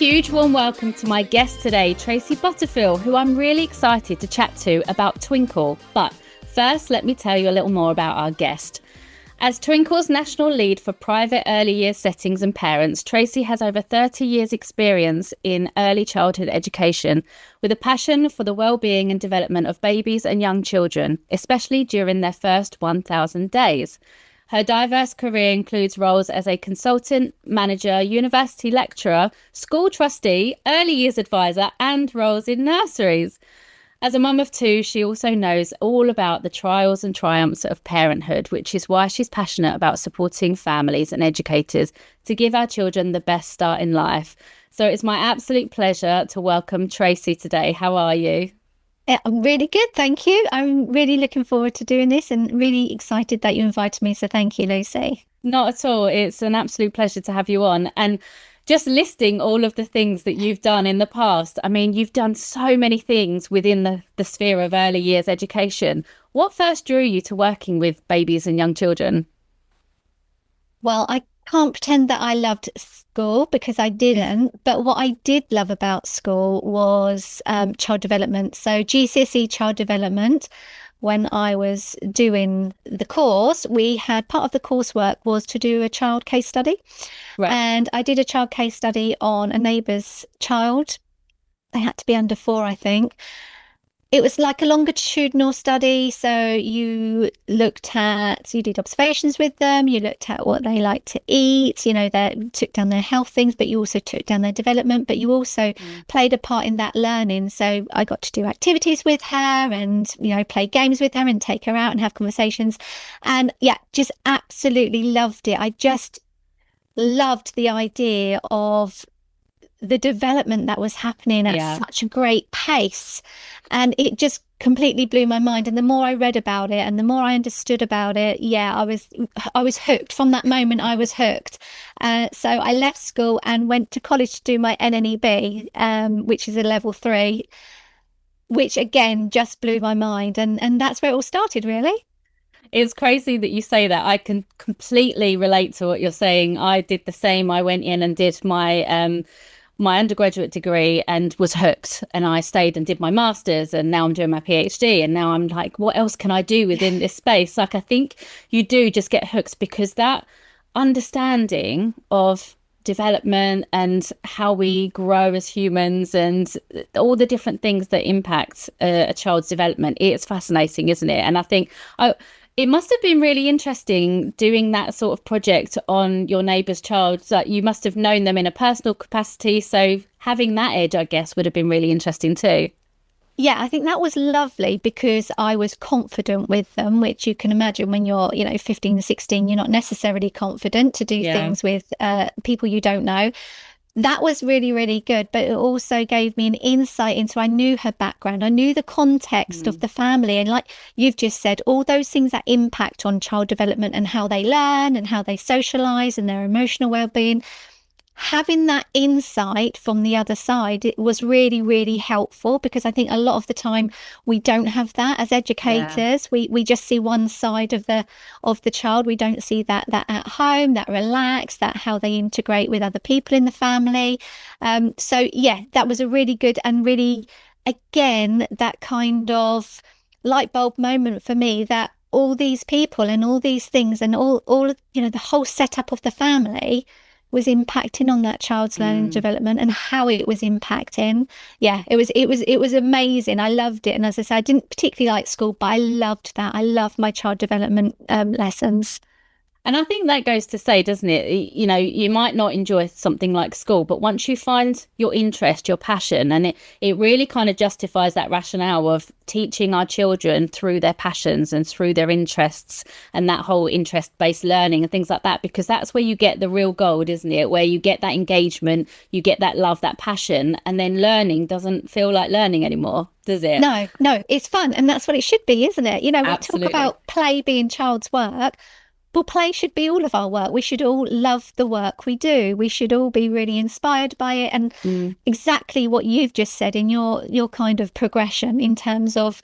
huge warm welcome to my guest today, Tracie Butterfill, who I'm really excited to chat to about Twinkl. But first, let me tell you a little more about our guest. As Twinkl's national lead for private early years settings and parents, Tracie has over 30 years experience in early childhood education with a passion for the well-being and development of babies and young children, especially during their first 1,000 days. Her diverse career includes roles as a consultant, manager, university lecturer, school trustee, early years advisor, and roles in nurseries. As a mum of two, she also knows all about the trials and triumphs of parenthood, which is why she's passionate about supporting families and educators to give our children the best start in life. So it's my absolute pleasure to welcome Tracie today. How are you? I'm really good, thank you. I'm really looking forward to doing this and really excited that you invited me. So thank you, Lucy. Not at all. It's an absolute pleasure to have you on. And just listing all of the things that you've done in the past. I mean, you've done so many things within the sphere of early years education. What first drew you to working with babies and young children? Well, I can't pretend that I loved school because I didn't. But what I did love about school was child development. So GCSE child development. When I was doing the course, we had part of the coursework was to do a child case study. Right. And I did a child case study on a neighbour's child. They had to be under 4, I think. It was like a longitudinal study. So you did observations with them. You looked at what they like to eat. They took down their health things, but you also took down their development. But you also played a part in that learning. So I got to do activities with her and, play games with her and take her out and have conversations. And yeah, just absolutely loved it. I just loved the idea of the development that was happening at such a great pace, and it just completely blew my mind. And the more I read about it and the more I understood about it, I was hooked. From that moment I was hooked. So I left school and went to college to do my NNEB, which is a level 3, which again just blew my mind, and that's where it all started, really. It's crazy that you say that. I can completely relate to what you're saying. I did the same. I went in and did my undergraduate degree and was hooked, and I stayed and did my master's, and now I'm doing my PhD, and now I'm like, what else can I do within this space? Like, I think you do just get hooked because that understanding of development and how we grow as humans and all the different things that impact a child's development, it's fascinating, isn't it? And I think it must have been really interesting doing that sort of project on your neighbour's child. That you must have known them in a personal capacity. So having that edge, I guess, would have been really interesting too. Yeah, I think that was lovely because I was confident with them, which you can imagine when you're, 15, 16, you're not necessarily confident to do things with people you don't know. That was really, really good. But it also gave me an insight into, I knew her background. I knew the context of the family. And like you've just said, all those things that impact on child development and how they learn and how they socialise and their emotional well-being. Having that insight from the other side, it was really, really helpful, because I think a lot of the time we don't have that as educators. We just see one side of the child. We don't see that at home, that relax, that how they integrate with other people in the family. So yeah, that was a really good and really, again, that kind of light bulb moment for me, that all these people and all these things and all the whole setup of the family was impacting on that child's learning development and how it was impacting. Yeah, it was amazing. I loved it. And as I said, I didn't particularly like school, but I loved that. I loved my child development lessons. And I think that goes to say, doesn't it? You might not enjoy something like school, but once you find your interest, your passion, and it really kind of justifies that rationale of teaching our children through their passions and through their interests and that whole interest-based learning and things like that, because that's where you get the real gold, isn't it? Where you get that engagement, you get that love, that passion, and then learning doesn't feel like learning anymore, does it? No, it's fun. And that's what it should be, isn't it? We Absolutely. talk about play being child's work. Well, play should be all of our work. We should all love the work we do. We should all be really inspired by it. And exactly what you've just said in your kind of progression in terms of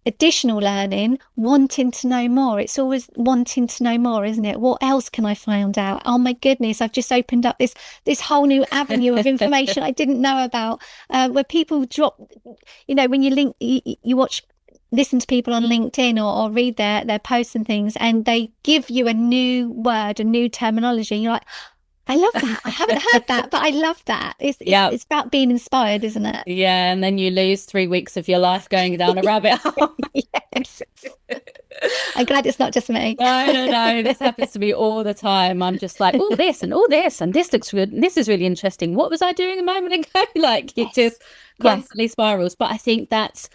additional learning, wanting to know more. It's always wanting to know more, isn't it? What else can I find out? Oh my goodness, I've just opened up this whole new avenue of information I didn't know about. Where people drop, when you link, you watch, listen to people on LinkedIn or read their posts and things, and they give you a new word, a new terminology. And you're like, I love that. I haven't heard that, but I love that. It's about being inspired, isn't it? Yeah, and then you lose 3 weeks of your life going down a rabbit hole. Yes. I'm glad it's not just me. No. This happens to me all the time. I'm just like, oh, this, and this looks good. And this is really interesting. What was I doing a moment ago? Like, it just constantly spirals. But I think that's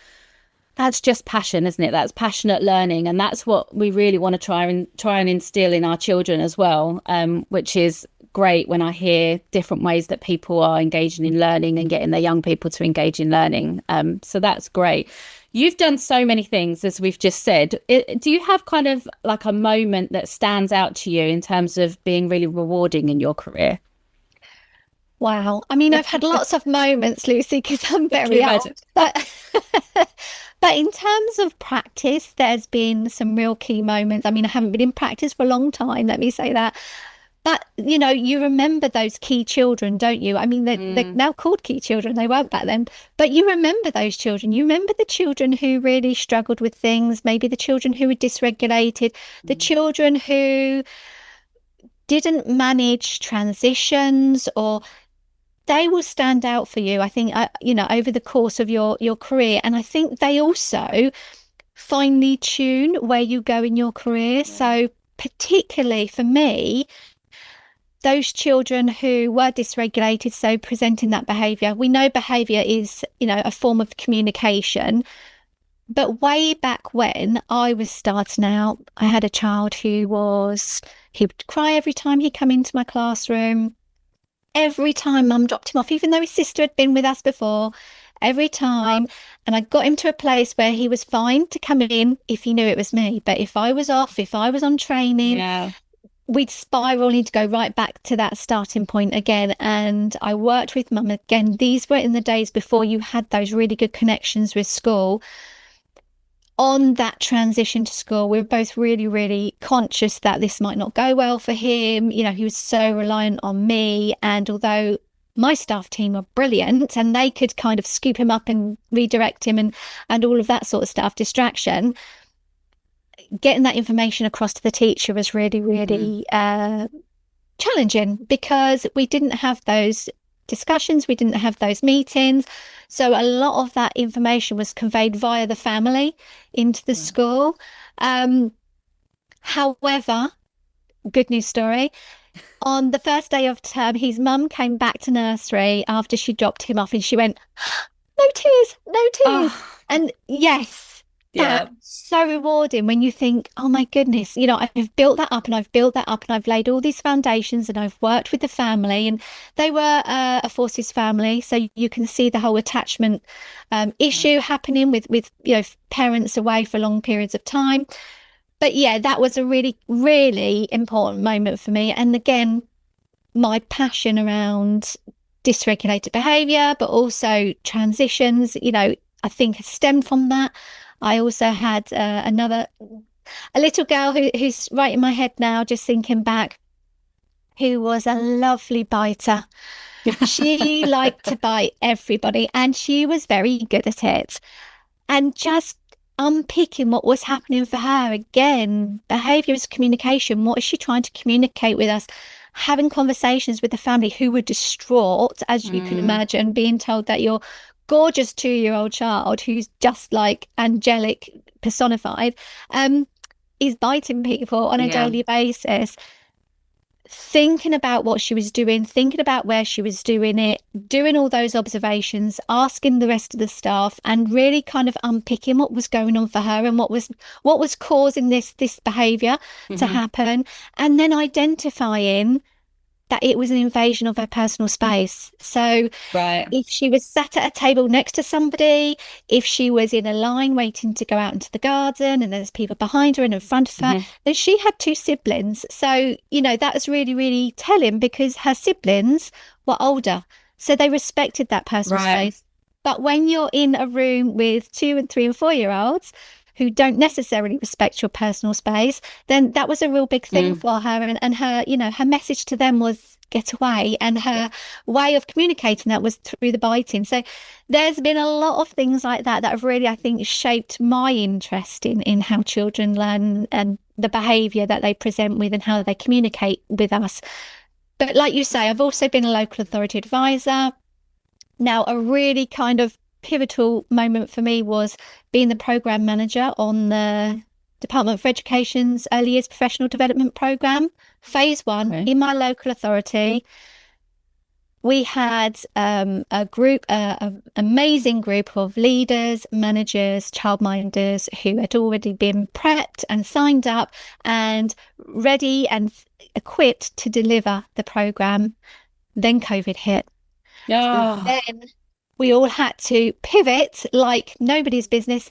just passion, isn't it? That's passionate learning, and that's what we really want to try and instill in our children as well, which is great when I hear different ways that people are engaging in learning and getting their young people to engage in learning. So that's great. You've done so many things, as we've just said. Do you have kind of like a moment that stands out to you in terms of being really rewarding in your career? Wow. I mean, I've had lots of moments, Lucy, because I'm very old. But in terms of practice, there's been some real key moments. I mean, I haven't been in practice for a long time, let me say that. But, you remember those key children, don't you? I mean, they're now called key children. They weren't back then. But you remember those children. You remember the children who really struggled with things, maybe the children who were dysregulated, the children who didn't manage transitions, or they will stand out for you, I think, over the course of your career. And I think they also finely tune where you go in your career. So particularly for me, those children who were dysregulated, so presenting that behaviour. We know behaviour is, a form of communication. But way back when I was starting out, I had a child he would cry every time he come into my classroom. Every time mum dropped him off, even though his sister had been with us before, every time. And I got him to a place where he was fine to come in if he knew it was me. But if I was off, if I was on training, we'd spiral need to go right back to that starting point again. And I worked with mum again. These were in the days before you had those really good connections with school. On that transition to school, we were both really, really conscious that this might not go well for him. He was so reliant on me. And although my staff team were brilliant and they could kind of scoop him up and redirect him and all of that sort of stuff, distraction, getting that information across to the teacher was really, really challenging, because we didn't have those discussions, we didn't have those meetings. So a lot of that information was conveyed via the family into the school. However, good news story. On the first day of term, his mum came back to nursery after she dropped him off, and she went, no tears. And yes, that's so rewarding when you think, oh my goodness, I've built that up and I've laid all these foundations, and I've worked with the family, and they were a forces family, so you can see the whole attachment issue happening with parents away for long periods of time. But that was a really, really important moment for me. And again, my passion around dysregulated behaviour, but also transitions, I think has stemmed from that. I also had a little girl who's right in my head now, just thinking back, who was a lovely biter. She liked to bite everybody, and she was very good at it. And just unpicking what was happening for her, again, behaviour is communication. What is she trying to communicate with us? Having conversations with the family, who were distraught, as you can imagine, being told that your gorgeous 2-year-old child, who's just like angelic personified, is biting people on a daily basis. Thinking about what she was doing, thinking about where she was doing it, doing all those observations, asking the rest of the staff, and really kind of unpicking what was going on for her and what was causing this behaviour to happen, and then identifying that it was an invasion of her personal space. So if she was sat at a table next to somebody, if she was in a line waiting to go out into the garden and there's people behind her and in front of her, then she had 2 siblings. So, that was really, really telling, because her siblings were older. So they respected that personal space. But when you're in a room with 2 and 3 and 4-year-olds who don't necessarily respect your personal space, then that was a real big thing for her. And her, her message to them was get away. And her way of communicating that was through the biting. So there's been a lot of things like that have really, I think, shaped my interest in how children learn and the behaviour that they present with and how they communicate with us. But like you say, I've also been a local authority advisor. Now, a really kind of pivotal moment for me was being the programme manager on the Department for Education's Early Years Professional Development Programme, Phase 1, in my local authority. We had a group, an amazing group of leaders, managers, childminders who had already been prepped and signed up and ready and equipped to deliver the programme. Then COVID hit. Yeah. Then we all had to pivot like nobody's business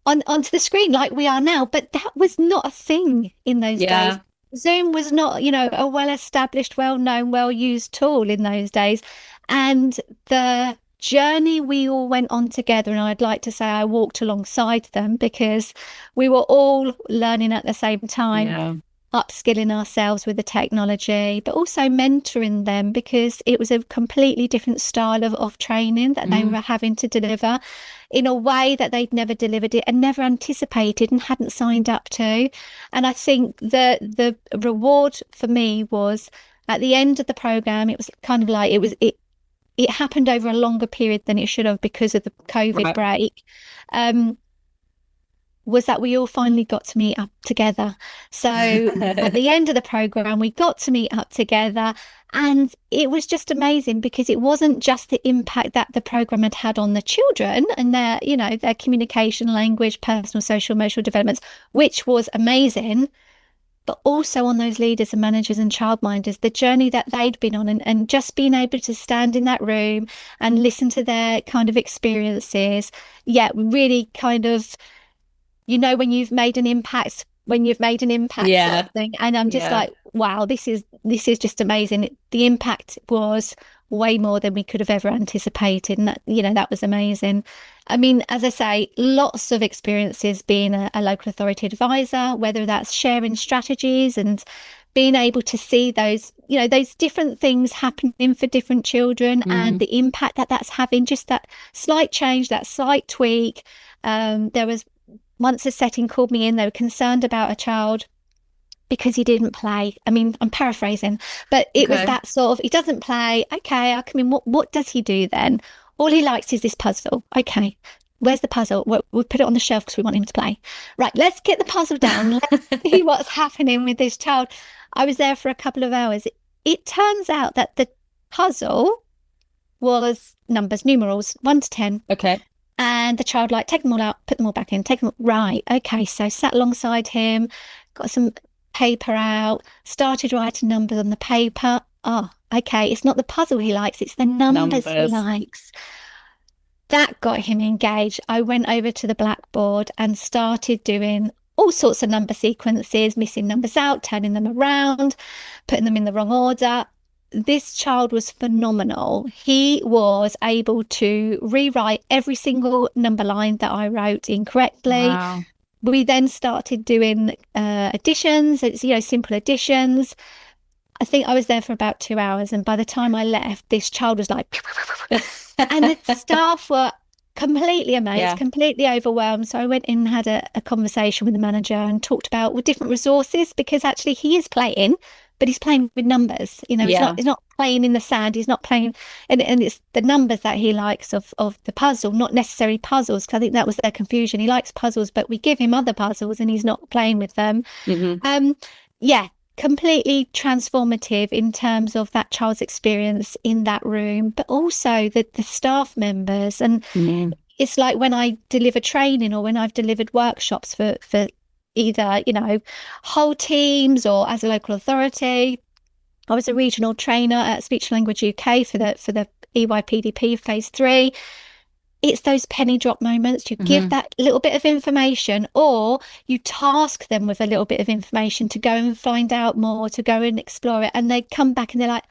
onto the screen like we are now. But that was not a thing in those days. Zoom was not, a well-established, well-known, well-used tool in those days. And the journey we all went on together, and I'd like to say I walked alongside them because we were all learning at the same time, upskilling ourselves with the technology, but also mentoring them because it was a completely different style of training that they were having to deliver in a way that they'd never delivered it and never anticipated and hadn't signed up to. And I think the reward for me was at the end of the programme, it was kind of like it happened over a longer period than it should have because of the COVID break. Was that we all finally got to meet up together. So at the end of the programme, we got to meet up together, and it was just amazing because it wasn't just the impact that the programme had had on the children and their, their communication, language, personal, social, emotional developments, which was amazing, but also on those leaders and managers and childminders, the journey that they'd been on and just being able to stand in that room and listen to their kind of experiences. Yeah, really kind of, when you've made an impact, sort of thing. And I'm just like, wow, this is just amazing. The impact was way more than we could have ever anticipated. And that, that was amazing. I mean, as I say, lots of experiences being a local authority advisor, whether that's sharing strategies and being able to see those, those different things happening for different children and the impact that that's having, just that slight change, that slight tweak. There was once a setting called me in, they were concerned about a child because he didn't play. I mean, I'm paraphrasing, but it was that sort of, he doesn't play. Okay, I'll come in. What does he do then? All he likes is this puzzle. Okay, where's the puzzle? We'll put it on the shelf because we want him to play. Right, let's get the puzzle down. Let's see what's happening with this child. I was there for a couple of hours. It turns out that the puzzle was numbers, numerals, 1 to 10. Okay. And the child take them all out, put them all back in, take them, right, okay, so sat alongside him, got some paper out, started writing numbers on the paper. Oh, okay, it's not the puzzle he likes, it's the numbers he likes. That got him engaged. I went over to the blackboard and started doing all sorts of number sequences, missing numbers out, turning them around, putting them in the wrong order. This child was phenomenal. He was able to rewrite every single number line that I wrote incorrectly. Wow. We then started doing additions, simple additions. I think I was there for about 2 hours, and by the time I left, this child was like, and the staff were completely amazed, completely overwhelmed. So I went in and had a conversation with the manager and talked about different resources, because actually he is playing, but he's playing with numbers. He's not playing in the sand. He's not playing, and it's the numbers that he likes of the puzzle, not necessarily puzzles, because I think that was their confusion. He likes puzzles, but we give him other puzzles and he's not playing with them. Completely transformative in terms of that child's experience in that room, but also the staff members. And it's like when I deliver training or when I've delivered workshops for either, whole teams or as a local authority. I was a regional trainer at Speech and Language UK for the EYPDP Phase 3. It's those penny drop moments. You give that little bit of information, or you task them with a little bit of information to go and find out more, to go and explore it. And they come back and they're like,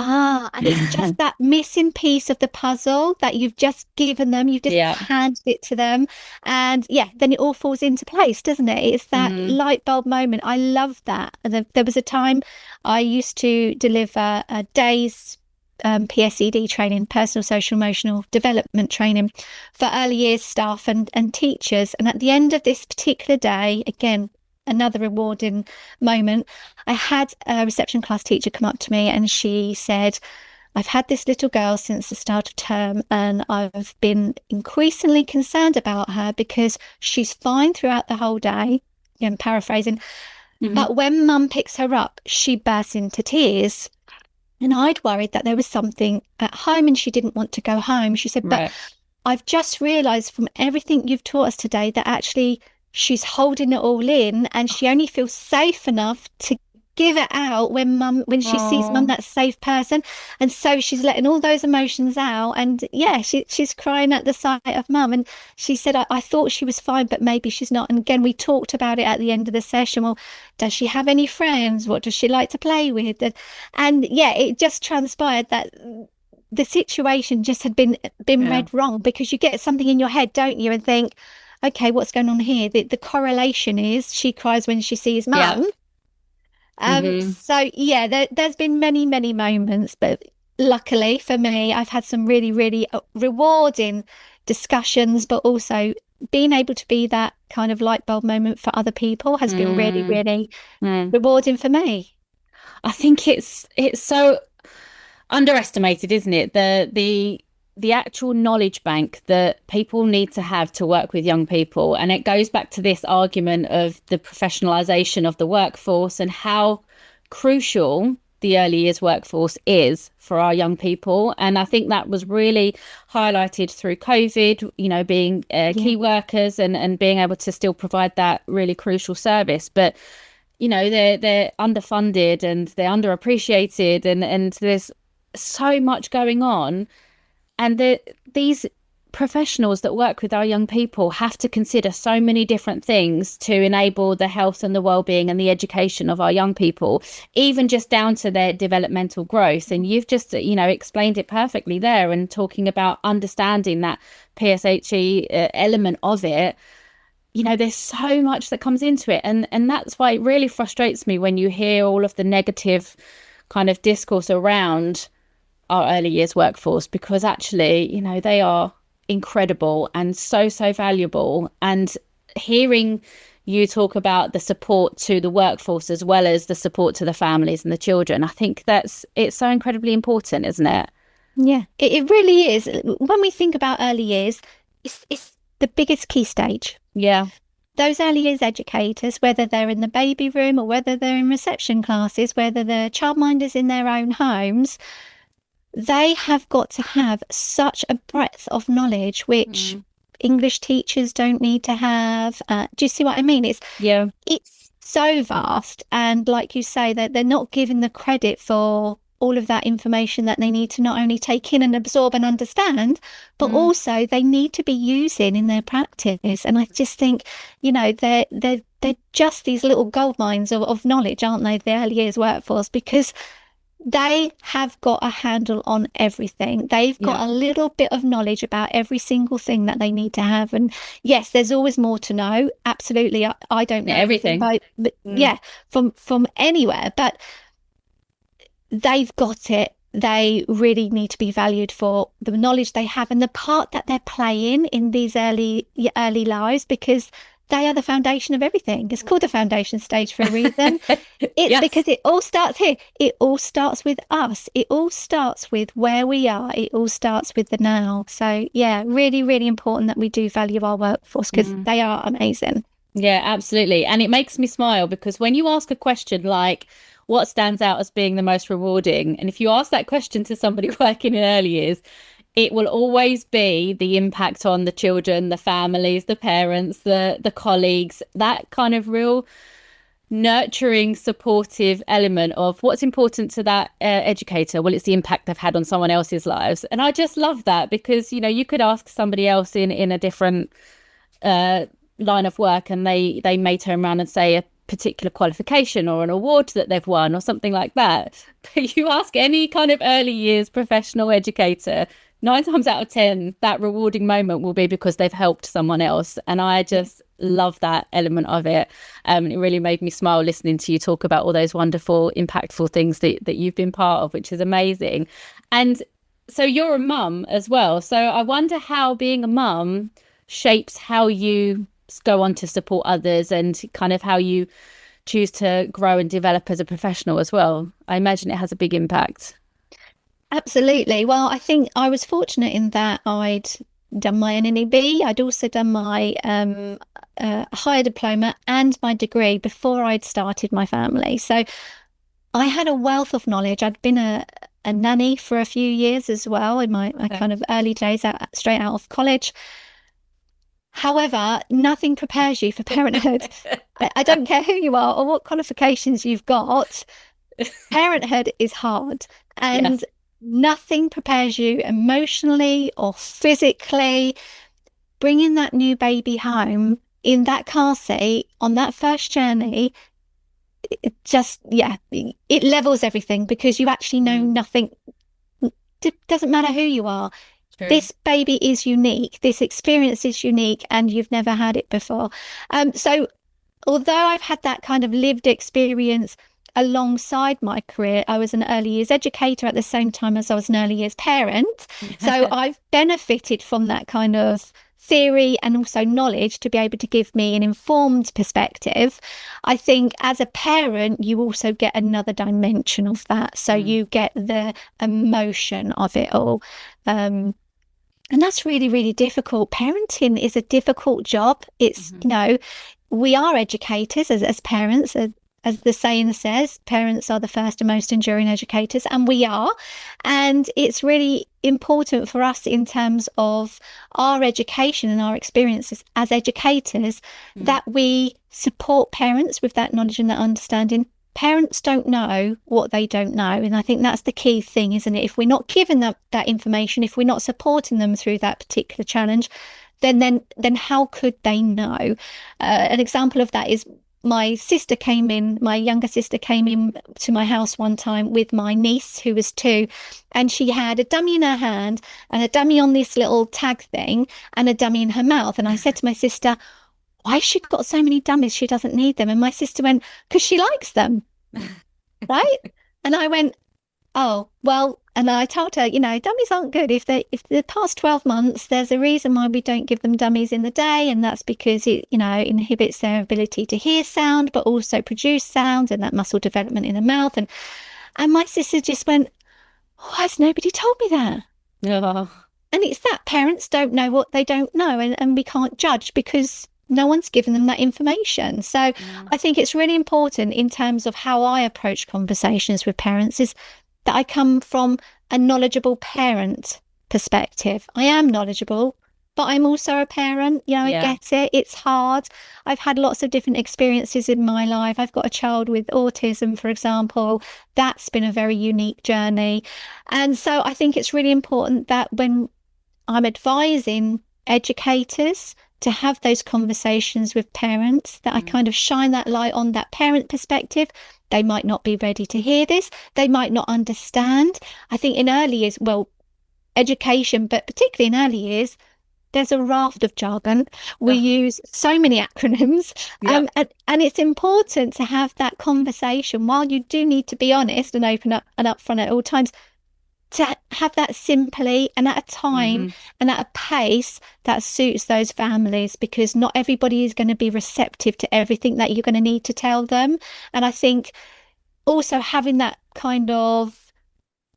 And it's just that missing piece of the puzzle that you've just given them, you've just Yeah. handed it to them. And yeah, then it all falls into place, doesn't it? It's that light bulb moment. I love that. And there was a time I used to deliver a day's PSED training, personal, social, emotional development training for early years staff and teachers. And at the end of this particular day, again, another rewarding moment, I had a reception class teacher come up to me and she said, I've had this little girl since the start of term and I've been increasingly concerned about her because she's fine throughout the whole day. I'm paraphrasing, but when mum picks her up, she bursts into tears. And I'd worried that there was something at home and she didn't want to go home. She said, but I've just realised from everything you've taught us today that actually she's holding it all in and she only feels safe enough to give it out when she sees mum, that safe person. And so she's letting all those emotions out. And yeah, she's crying at the sight of mum. And she said, I thought she was fine, but maybe she's not. And again, we talked about it at the end of the session. Well, does she have any friends? What does she like to play with? And yeah, it just transpired that the situation just had been read wrong, because you get something in your head, don't you? And think, okay, what's going on here? The correlation is she cries when she sees mum. So yeah, there's been many moments, but luckily for me, I've had some really rewarding discussions, but also being able to be that kind of light bulb moment for other people has been really rewarding for me. I think it's so underestimated, isn't it? The actual knowledge bank that people need to have to work with young people. And it goes back to this argument of the professionalization of the workforce and how crucial the early years workforce is for our young people. And I think that was really highlighted through COVID, you know, being key workers and being able to still provide that really crucial service. But, you know, they're underfunded and they're underappreciated and there's so much going on. And these professionals that work with our young people have to consider so many different things to enable the health and the well-being and the education of our young people, even just down to their developmental growth. And you've just, you know, explained it perfectly there, and talking about understanding that PSHE element of it. You know, there's so much that comes into it. And that's why it really frustrates me when you hear all of the negative kind of discourse around our early years workforce, because actually, you know, they are incredible and so valuable. And hearing you talk about the support to the workforce as well as the support to the families and the children, I think it's so incredibly important, isn't it? Yeah, it really is. When we think about early years, it's the biggest key stage. Yeah. Those early years educators, whether they're in the baby room or whether they're in reception classes, whether they're childminders in their own homes, they have got to have such a breadth of knowledge, which English teachers don't need to have. Do you see what I mean? It's so vast. And like you say, that they're not given the credit for all of that information that they need to not only take in and absorb and understand, but also they need to be using in their practice. And I just think, you know, they're just these little gold mines of knowledge, aren't they, the early years workforce, because they have got a handle on everything. They've got a little bit of knowledge about every single thing that they need to have. And yes, there's always more to know. Absolutely. I don't know everything, but from anywhere, but they've got it. They really need to be valued for the knowledge they have and the part that they're playing in these early lives, because they are the foundation of everything. It's called the foundation stage for a reason. It's because it all starts here. It all starts with us. It all starts with where we are. It all starts with the now. So yeah, really important that we do value our workforce, because they are amazing. Yeah, absolutely. And it makes me smile, because when you ask a question like, what stands out as being the most rewarding? And if you ask that question to somebody working in early years, it will always be the impact on the children, the families, the parents, the colleagues, that kind of real nurturing, supportive element of what's important to that educator. Well, it's the impact they've had on someone else's lives. And I just love that, because, you know, you could ask somebody else in a different line of work and they may turn around and say particular qualification or an award that they've won or something like that. But you ask any kind of early years professional educator, 9 times out of 10, that rewarding moment will be because they've helped someone else. And I just love that element of it. It really made me smile listening to you talk about all those wonderful, impactful things that you've been part of, which is amazing. And so you're a mum as well. So I wonder how being a mum shapes how you go on to support others and kind of how you choose to grow and develop as a professional as well. I imagine it has a big impact. Absolutely. Well, I think I was fortunate in that I'd done my NNEB. I'd also done my higher diploma and my degree before I'd started my family. So I had a wealth of knowledge. I'd been a nanny for a few years as well in my kind of early days, straight out of college. However, nothing prepares you for parenthood. I don't care who you are or what qualifications you've got. Parenthood is hard, and nothing prepares you emotionally or physically. Bringing that new baby home in that car seat on that first journey, it just, it levels everything, because you actually know nothing. It doesn't matter who you are. True. This baby is unique. This experience is unique, and you've never had it before. So although I've had that kind of lived experience alongside my career, I was an early years educator at the same time as I was an early years parent. So I've benefited from that kind of theory and also knowledge to be able to give me an informed perspective. I think as a parent, you also get another dimension of that. So you get the emotion of it all. And that's really, really difficult. Parenting is a difficult job. It's, we are educators as parents. As the saying says, parents are the first and most enduring educators, and we are. And it's really important for us in terms of our education and our experiences as educators that we support parents with that knowledge and that understanding. Parents don't know what they don't know. And I think that's the key thing, isn't it? If we're not giving them that information, if we're not supporting them through that particular challenge, then how could they know? An example of that is my younger sister came in to my house one time with my niece, who was 2, and she had a dummy in her hand and a dummy on this little tag thing and a dummy in her mouth. And I said to my sister, why has she got so many dummies? She doesn't need them. And my sister went, because she likes them. Right? And I went, oh, well, and I told her, dummies aren't good. If the past 12 months, there's a reason why we don't give them dummies in the day. And that's because it, inhibits their ability to hear sound, but also produce sound and that muscle development in the mouth. And my sister just went, why has nobody told me that? Oh. And it's that parents don't know what they don't know. And we can't judge because no one's given them that information. So I think it's really important in terms of how I approach conversations with parents is that I come from a knowledgeable parent perspective. I am knowledgeable, but I'm also a parent. I get it. It's hard. I've had lots of different experiences in my life. I've got a child with autism, for example. That's been a very unique journey. And so I think it's really important that when I'm advising educators to have those conversations with parents, that I kind of shine that light on that parent perspective. They might not be ready to hear this. They might not understand. I think in early years, education, but particularly in early years, there's a raft of jargon. We use so many acronyms. And it's important to have that conversation. While you do need to be honest and open up and upfront at all times, to have that simply and at a time and at a pace that suits those families, because not everybody is going to be receptive to everything that you're going to need to tell them. And I think also having that kind of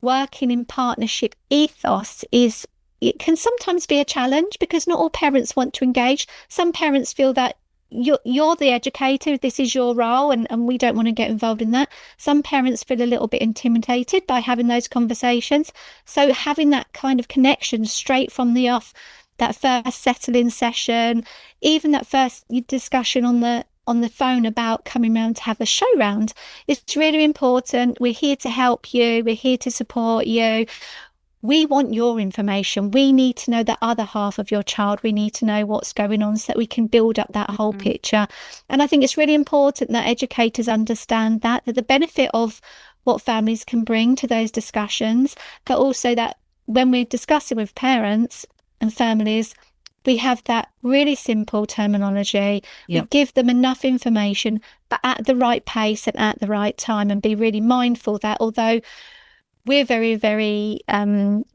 working in partnership ethos it can sometimes be a challenge, because not all parents want to engage. Some parents feel that you're the educator, this is your role, and we don't want to get involved in that. Some parents feel a little bit intimidated by having those conversations. So having that kind of connection straight from the off, that first settling session, even that first discussion on the phone about coming round to have a show round, it's really important. We're here to help you. We're here to support you. we want your information. We need to know the other half of your child. We need to know what's going on so that we can build up that whole picture. And I think it's really important that educators understand that the benefit of what families can bring to those discussions, but also that when we're discussing with parents and families, we have that really simple terminology. We give them enough information, but at the right pace and at the right time, and be really mindful that although we're very, very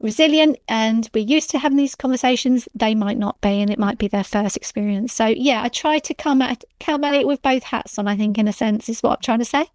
resilient and we're used to having these conversations, they might not be, and it might be their first experience. So yeah, I try to come at it with both hats on, I think, in a sense, is what I'm trying to say.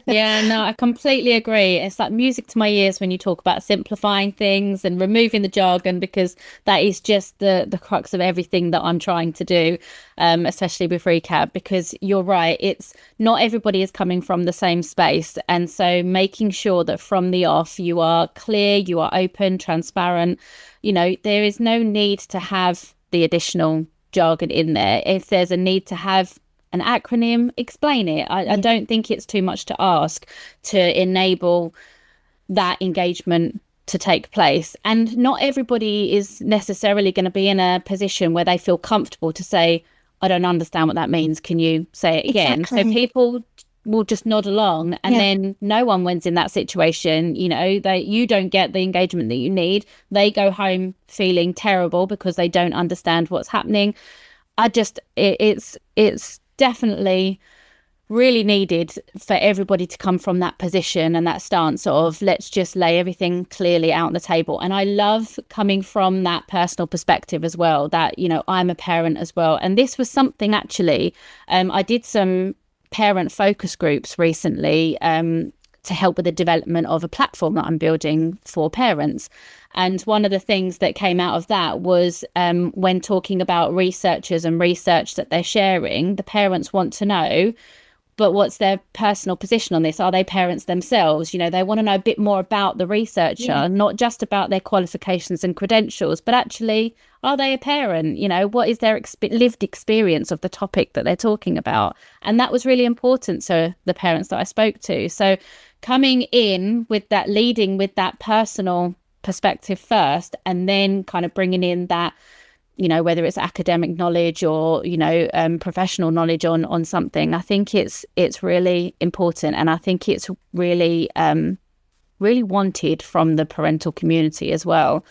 Yeah, no, I completely agree. It's like music to my ears when you talk about simplifying things and removing the jargon, because that is just the crux of everything that I'm trying to do, especially with recap, because you're right, it's not everybody is coming from the same space. And so making sure that from the off, you are clear, you are open, transparent. You know, there is no need to have the additional jargon in there. If there's a need to have an acronym, explain it. I don't think it's too much to ask to enable that engagement to take place. And not everybody is necessarily going to be in a position where they feel comfortable to say, I don't understand what that means. Can you say it again? Exactly. So people will just nod along, and then no one wins in that situation. You know, you don't get the engagement that you need. They go home feeling terrible because they don't understand what's happening. It's definitely really needed for everybody to come from that position and that stance of let's just lay everything clearly out on the table. And I love coming from that personal perspective as well, that, you know, I'm a parent as well. And this was something actually, I did some parent focus groups recently to help with the development of a platform that I'm building for parents. And one of the things that came out of that was when talking about researchers and research that they're sharing, the parents want to know, but what's their personal position on this? Are they parents themselves? You know, they want to know a bit more about the researcher, not just about their qualifications and credentials, but actually, are they a parent? You know, what is their lived experience of the topic that they're talking about? And that was really important to the parents that I spoke to. So coming in with that, leading with that personal perspective first, and then kind of bringing in that, you know, whether it's academic knowledge or, you know, professional knowledge on something, I think it's really important. And I think it's really, really wanted from the parental community as well,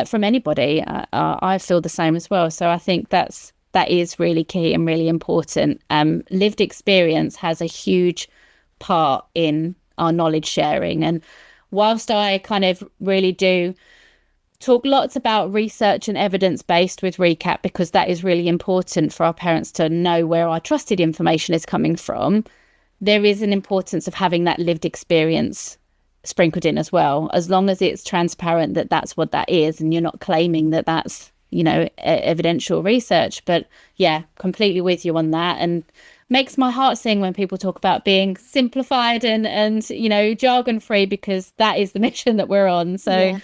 from anybody. I feel the same as well. So I think that is really key and really important. Lived experience has a huge part in our knowledge sharing. And whilst I kind of really do talk lots about research and evidence-based with recap, because that is really important for our parents to know where our trusted information is coming from, there is an importance of having that lived experience sprinkled in as well, as long as it's transparent that that's what that is, and you're not claiming that that's, you know, evidential research. But yeah, completely with you on that. And makes my heart sing when people talk about being simplified and you know, jargon free, because that is the mission that we're on. So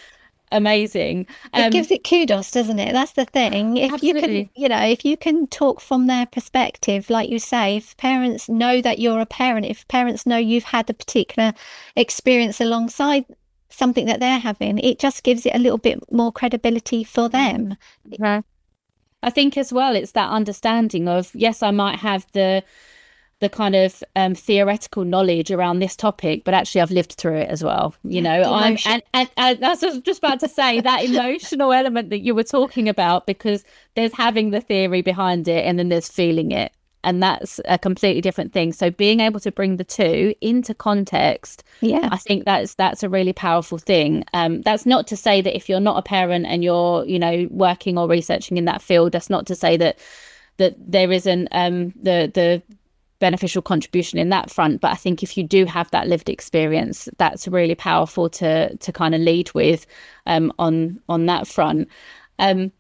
amazing. It gives it kudos, doesn't it? That's the thing. If absolutely. you can, you know, if you can talk from their perspective, like you say, if parents know that you're a parent, if parents know you've had a particular experience alongside something that they're having, it just gives it a little bit more credibility for them. Right. I think as well, it's that understanding of, yes, I might have the kind of theoretical knowledge around this topic, but actually I've lived through it as well. You know, and that's what I was just about to say, that emotional element that you were talking about, because there's having the theory behind it and then there's feeling it. And that's a completely different thing. So being able to bring the two into context, I think that's a really powerful thing. That's not to say that if you're not a parent and you're, you know, working or researching in that field, that's not to say that there isn't the beneficial contribution in that front. But I think if you do have that lived experience, that's really powerful to kind of lead with on that front. I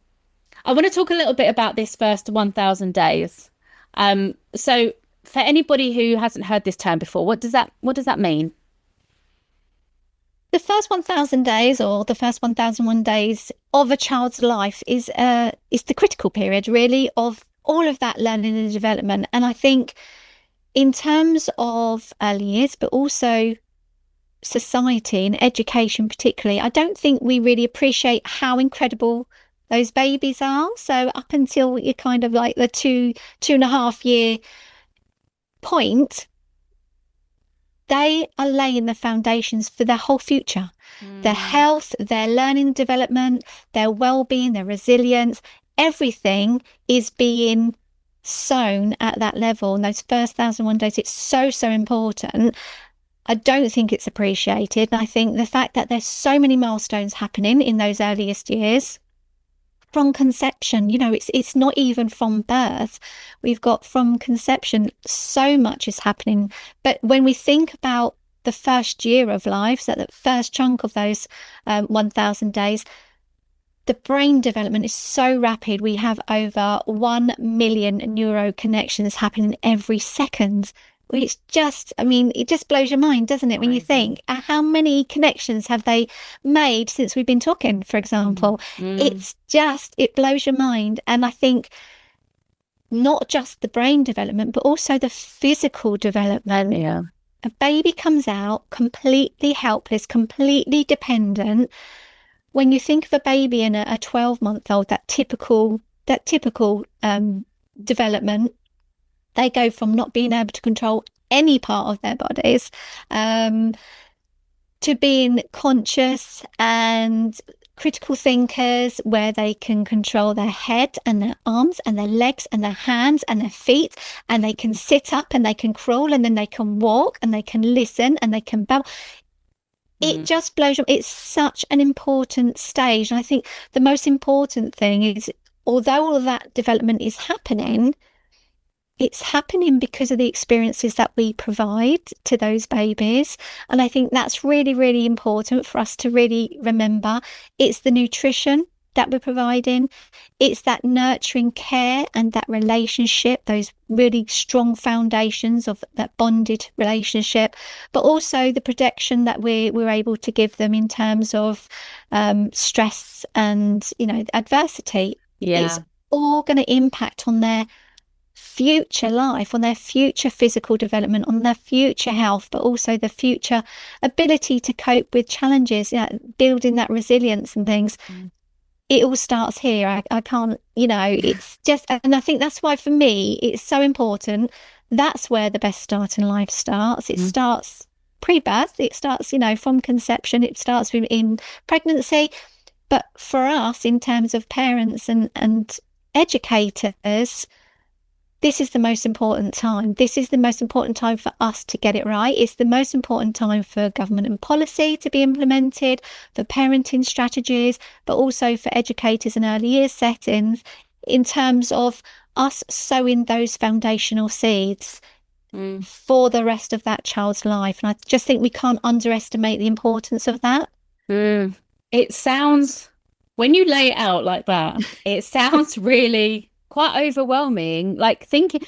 want to talk a little bit about this first 1,000 days. So for anybody who hasn't heard this term before, what does that mean? The first 1,000 days, or the first 1,001 days of a child's life, is the critical period, really, of all of that learning and development. And I think in terms of early years, but also society and education particularly, I don't think we really appreciate how incredible those babies are. So up until you're kind of like the 2.5 year point, they are laying the foundations for their whole future. Their health, their learning development, their well-being, their resilience, everything is being sown at that level. And those first 1,001 days, it's so, so important. I don't think it's appreciated. And I think the fact that there's so many milestones happening in those earliest years, from conception, it's not even from birth. We've got from conception, so much is happening. But when we think about the first year of life, so that first chunk of those 1,000 days, the brain development is so rapid. We have over 1 million neuro connections happening every second. It's just, it just blows your mind, doesn't it? When you think, how many connections have they made since we've been talking, for example? It blows your mind. And I think not just the brain development, but also the physical development. Yeah. A baby comes out completely helpless, completely dependent. When you think of a baby and a 12-month-old, that typical development, they go from not being able to control any part of their bodies to being conscious and critical thinkers, where they can control their head and their arms and their legs and their hands and their feet, and they can sit up and they can crawl, and then they can walk and they can listen and they can babble. It just blows you. It's such an important stage. And I think the most important thing is, although all of that development is happening, it's happening because of the experiences that we provide to those babies. And I think that's really, really important for us to really remember. It's the nutrition that we're providing. It's that nurturing care and that relationship, those really strong foundations of that bonded relationship, but also the protection that we're able to give them in terms of stress and, adversity. Yeah. It's all going to impact on their future life, on their future physical development, on their future health, but also the future ability to cope with challenges, building that resilience and things. It all starts here. I can't, it's just, and I think that's why for me it's so important. That's where the best start in life starts. It starts pre-birth. It starts, from conception. It starts in pregnancy. But for us, in terms of parents and educators, this is the most important time. This is the most important time for us to get it right. It's the most important time for government and policy to be implemented, for parenting strategies, but also for educators and early years settings, in terms of us sowing those foundational seeds for the rest of that child's life. And I just think we can't underestimate the importance of that. It sounds, when you lay it out like that, it sounds really quite overwhelming. Like thinking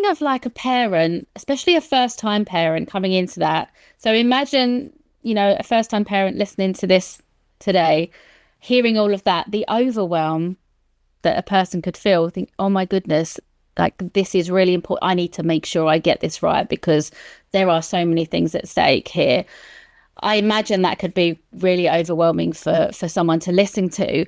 of like a parent, especially a first-time parent coming into that. So imagine, a first-time parent listening to this today, hearing all of that, the overwhelm that a person could feel, think, oh my goodness, like this is really important. I need to make sure I get this right because there are so many things at stake here. I imagine that could be really overwhelming for someone to listen to.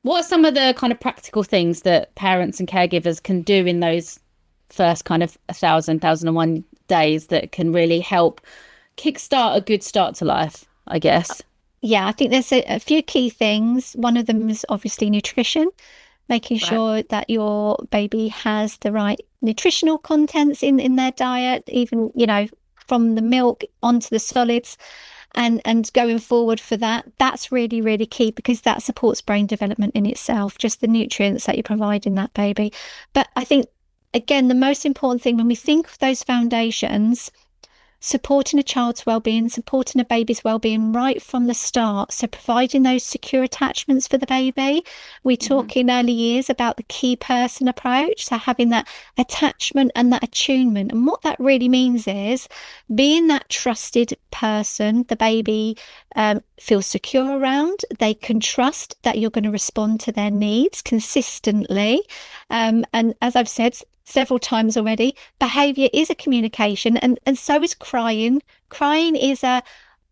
What are some of the kind of practical things that parents and caregivers can do in those first kind of 1,001 days that can really help kickstart a good start to life, I guess? Yeah, I think there's a few key things. One of them is obviously nutrition, making sure that your baby has the right nutritional contents in their diet, even, from the milk onto the solids. And going forward for that's really, really key, because that supports brain development in itself, just the nutrients that you provide in that baby. But I think, again, the most important thing when we think of those foundations, supporting a child's well-being, supporting a baby's well-being right from the start. So providing those secure attachments for the baby. We talk in early years about the key person approach. So having that attachment and that attunement. And what that really means is being that trusted person the baby feels secure around. They can trust that you're going to respond to their needs consistently. And as I've said several times already, behavior is a communication, and so is crying. Crying is a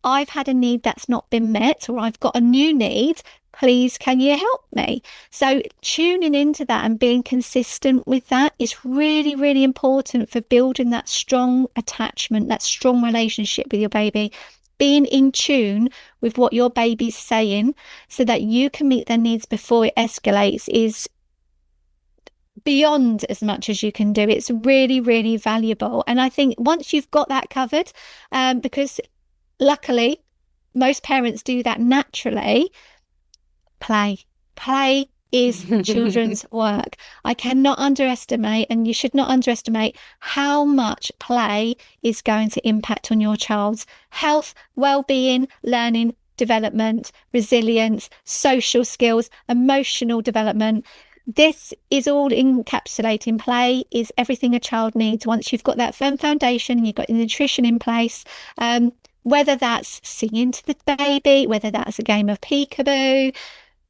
I've had a need that's not been met, or I've got a new need. Please, can you help me? So tuning into that and being consistent with that is really, really important for building that strong attachment, that strong relationship with your baby. Being in tune with what your baby's saying so that you can meet their needs before it escalates is beyond as much as you can do. It's really, really valuable. And I think once you've got that covered, because luckily most parents do that naturally, play is children's work. I cannot underestimate, and you should not underestimate, how much play is going to impact on your child's health, well-being, learning, development, resilience, social skills, emotional development. This is all encapsulating. Play is everything a child needs. Once you've got that firm foundation and you've got the nutrition in place, whether that's singing to the baby, whether that's a game of peekaboo,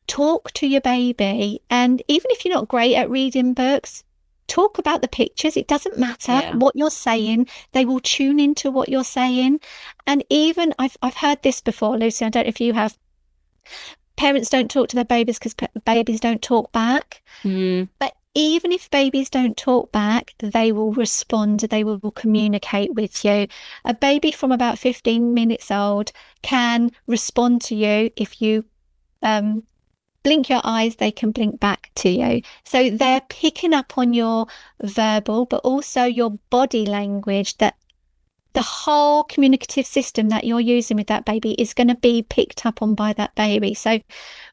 talk to your baby. And even if you're not great at reading books, talk about the pictures. It doesn't matter what you're saying. They will tune into what you're saying. And even I've heard this before, Lucy, I don't know if you have. Parents don't talk to their babies because babies don't talk back. But even if babies don't talk back, they will respond. They will communicate with you. A baby from about 15 minutes old can respond to you. If you blink your eyes, they can blink back to you. So they're picking up on your verbal, but also your body language, that the whole communicative system that you're using with that baby is going to be picked up on by that baby. So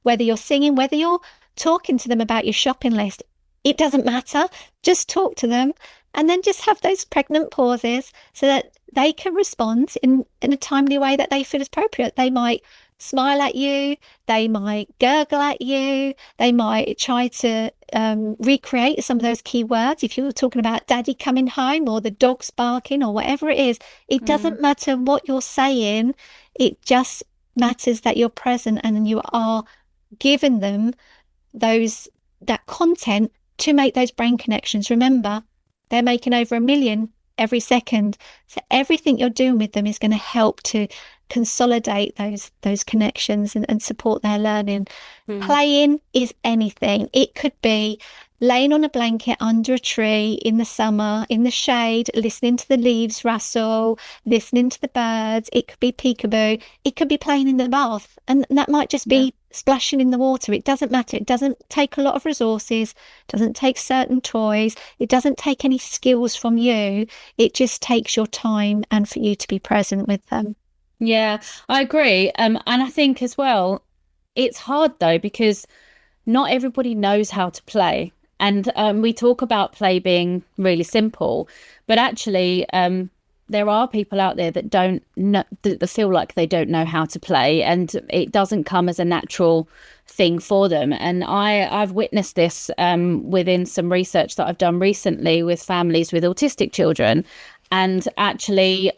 whether you're singing, whether you're talking to them about your shopping list, it doesn't matter. Just talk to them, and then just have those pregnant pauses so that they can respond in a timely way that they feel is appropriate. They might smile at you, they might gurgle at you, they might try to recreate some of those key words. If you're talking about daddy coming home or the dog's barking or whatever it is, it doesn't matter what you're saying. It just matters that you're present and you are giving them that content to make those brain connections. Remember, they're making over 1 million every second. So everything you're doing with them is going to help to consolidate those connections and support their learning. Playing is anything. It could be laying on a blanket under a tree in the summer, in the shade, listening to the leaves rustle, listening to the birds. It could be peekaboo. It could be playing in the bath. And that might just be splashing in the water. It doesn't matter. It doesn't take a lot of resources. It doesn't take certain toys. It doesn't take any skills from you. It just takes your time and for you to be present with them. Yeah, I agree. And I think as well, it's hard though, because not everybody knows how to play. And we talk about play being really simple, but actually there are people out there that don't know, that feel like they don't know how to play, and it doesn't come as a natural thing for them. And I've witnessed this within some research that I've done recently with families with autistic children, and actually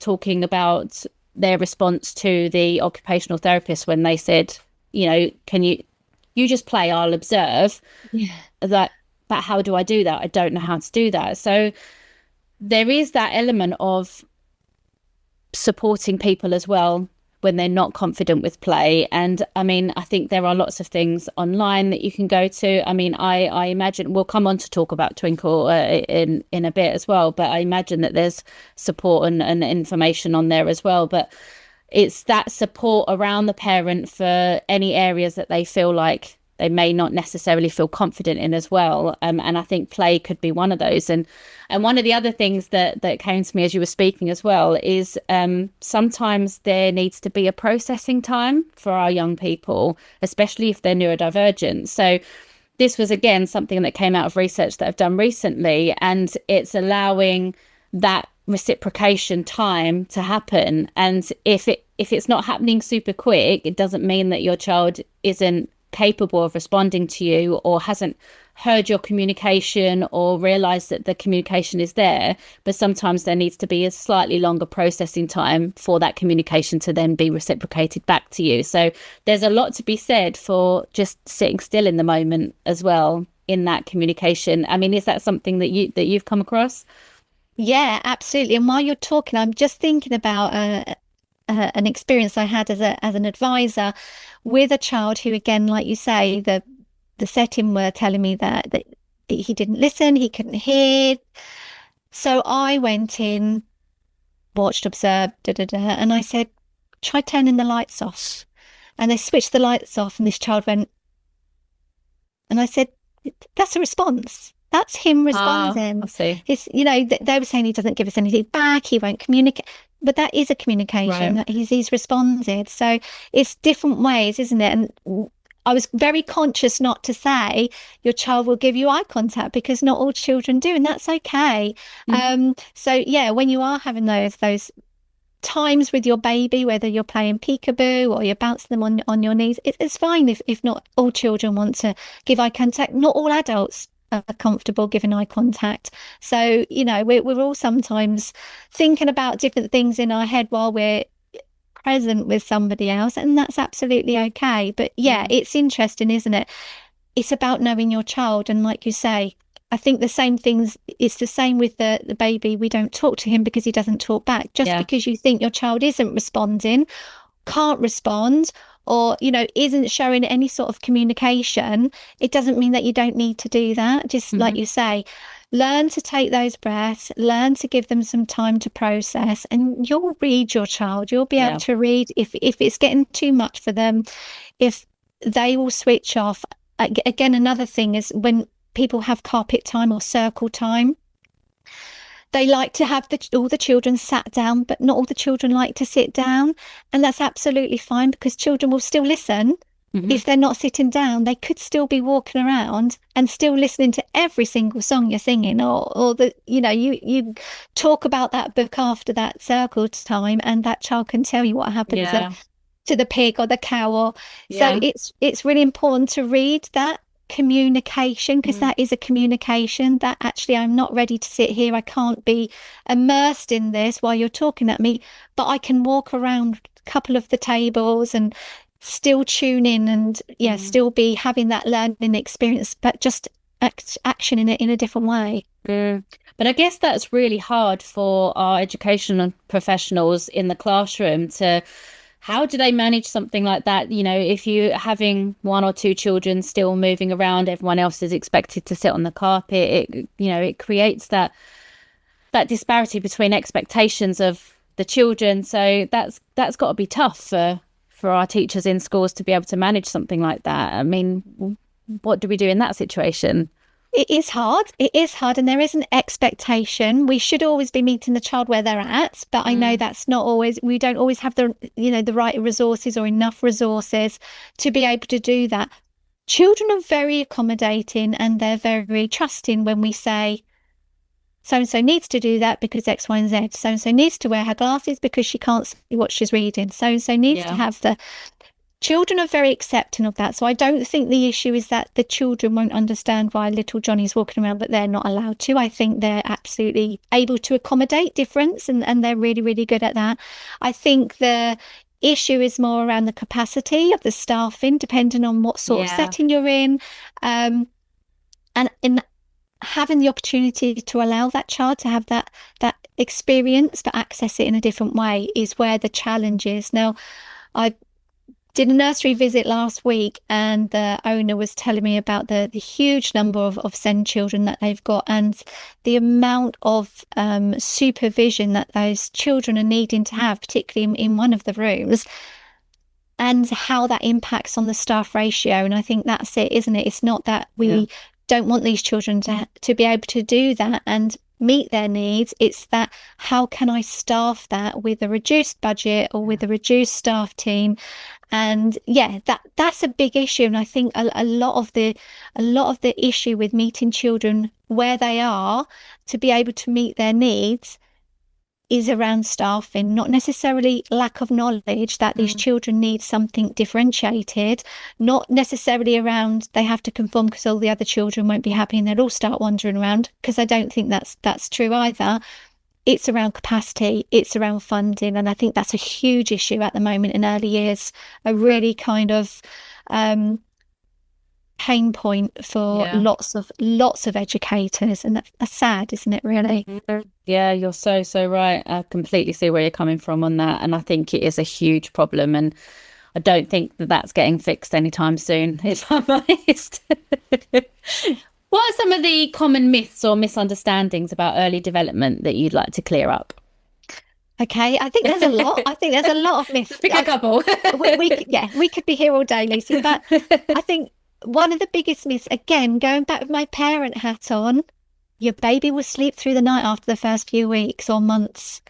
talking about their response to the occupational therapist when they said, you know, can you just play, I'll observe. But how do I do that? I don't know how to do that. So there is that element of supporting people as well when they're not confident with play. And I mean, I think there are lots of things online that you can go to. I mean, I imagine we'll come on to talk about Twinkl in a bit as well, but I imagine that there's support and information on there as well. But it's that support around the parent for any areas that they feel like they may not necessarily feel confident in as well. And I think play could be one of those. And one of the other things that came to me as you were speaking as well is sometimes there needs to be a processing time for our young people, especially if they're neurodivergent. So this was, again, something that came out of research that I've done recently, and it's allowing that reciprocation time to happen. And if it's not happening super quick, it doesn't mean that your child isn't capable of responding to you or hasn't heard your communication or realized that the communication is there. But sometimes there needs to be a slightly longer processing time for that communication to then be reciprocated back to you. So there's a lot to be said for just sitting still in the moment as well in that communication. I mean, is that something that you've come across? Yeah, absolutely. And while you're talking, I'm just thinking about an experience I had as an advisor with a child who, again, like you say, the setting were telling me that he didn't listen, he couldn't hear. So I went in, watched, observed, and I said, try turning the lights off. And they switched the lights off, and this child went, and I said, that's a response. That's him responding. I see. They were saying he doesn't give us anything back, he won't communicate, but that is a communication that he's responded. So it's different ways, isn't it? And I was very conscious not to say your child will give you eye contact, because not all children do, and that's okay. So yeah, when you are having those times with your baby, whether you're playing peekaboo or you're bouncing them on your knees, it's fine if not all children want to give eye contact. Not all adults are comfortable giving eye contact. So, we're all sometimes thinking about different things in our head while we're present with somebody else, and that's absolutely okay. But yeah, it's interesting, isn't it? It's about knowing your child, and like you say, I think the same things, it's the same with the baby. We don't talk to him because he doesn't talk back. Just because you think your child isn't responding, can't respond, or isn't showing any sort of communication, it doesn't mean that you don't need to do that. Just like you say, learn to take those breaths, learn to give them some time to process, and you'll read your child. You'll be able to read if it's getting too much for them, if they will switch off. Again, another thing is when people have carpet time or circle time, they like to have all the children sat down, but not all the children like to sit down. And that's absolutely fine, because children will still listen. If they're not sitting down, they could still be walking around and still listening to every single song you're singing, or you talk about that book after that circle time, and that child can tell you what happened to the pig or the cow. So it's really important to read that communication, because that is a communication that actually, I'm not ready to sit here, I can't be immersed in this while you're talking at me, but I can walk around a couple of the tables and still tune in and still be having that learning experience, but just action in it in a different way. But I guess that's really hard for our educational professionals in the classroom to, how do they manage something like that? If you're having one or two children still moving around, everyone else is expected to sit on the carpet. It creates that disparity between expectations of the children. So that's got to be tough for our teachers in schools to be able to manage something like that. I mean, what do we do in that situation? It is hard, and there is an expectation. We should always be meeting the child where they're at, but I know that's not always, we don't always have the right resources or enough resources to be able to do that. Children are very accommodating, and they're very trusting when we say, so-and-so needs to do that because X, Y, and Z. So-and-so needs to wear her glasses because she can't see what she's reading. So-and-so needs to have the... Children are very accepting of that. So I don't think the issue is that the children won't understand why little Johnny's walking around, but they're not allowed to. I think they're absolutely able to accommodate difference, and they're really, really good at that. I think the issue is more around the capacity of the staffing, depending on what sort of setting you're in. And in having the opportunity to allow that child to have that experience but access it in a different way is where the challenge is. Now, I did a nursery visit last week, and the owner was telling me about the huge number of SEND children that they've got, and the amount of supervision that those children are needing to have, particularly in one of the rooms, and how that impacts on the staff ratio. And I think that's it, isn't it? It's not that we don't want these children to be able to do that and meet their needs. It's that, how can I staff that with a reduced budget or with a reduced staff team? And that's a big issue. And I think a lot of the issue with meeting children where they are to be able to meet their needs is around staffing, not necessarily lack of knowledge that these children need something differentiated, not necessarily around they have to conform because all the other children won't be happy and they'll all start wandering around, because I don't think that's true either. It's around capacity, it's around funding, and I think that's a huge issue at the moment in early years, a really kind of pain point for Yeah. lots of educators, and that's sad, isn't it, really? Yeah, you're so right. I completely see where you're coming from on that. And I think it is a huge problem. And I don't think that that's getting fixed anytime soon, if I'm honest. What are some of the common myths or misunderstandings about early development that you'd like to clear up? Okay, I think there's a lot. I think there's a lot of myths. Pick a couple. Yeah, we could be here all day, Lucy. But I think one of the biggest myths, again, going back with my parent hat on, your baby will sleep through the night after the first few weeks or months.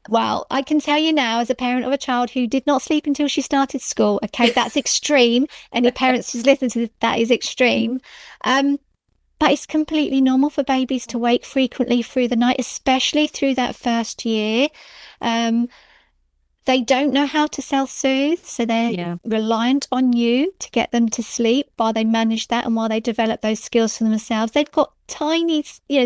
Well, I can tell you now, as a parent of a child who did not sleep until she started school, okay, that's extreme. Any parents who's listened to this, that is extreme. But it's completely normal for babies to wake frequently through the night, especially through that first year. Um, they don't know how to self-soothe, so they're reliant on you to get them to sleep while they manage that and while they develop those skills for themselves. They've got tiny,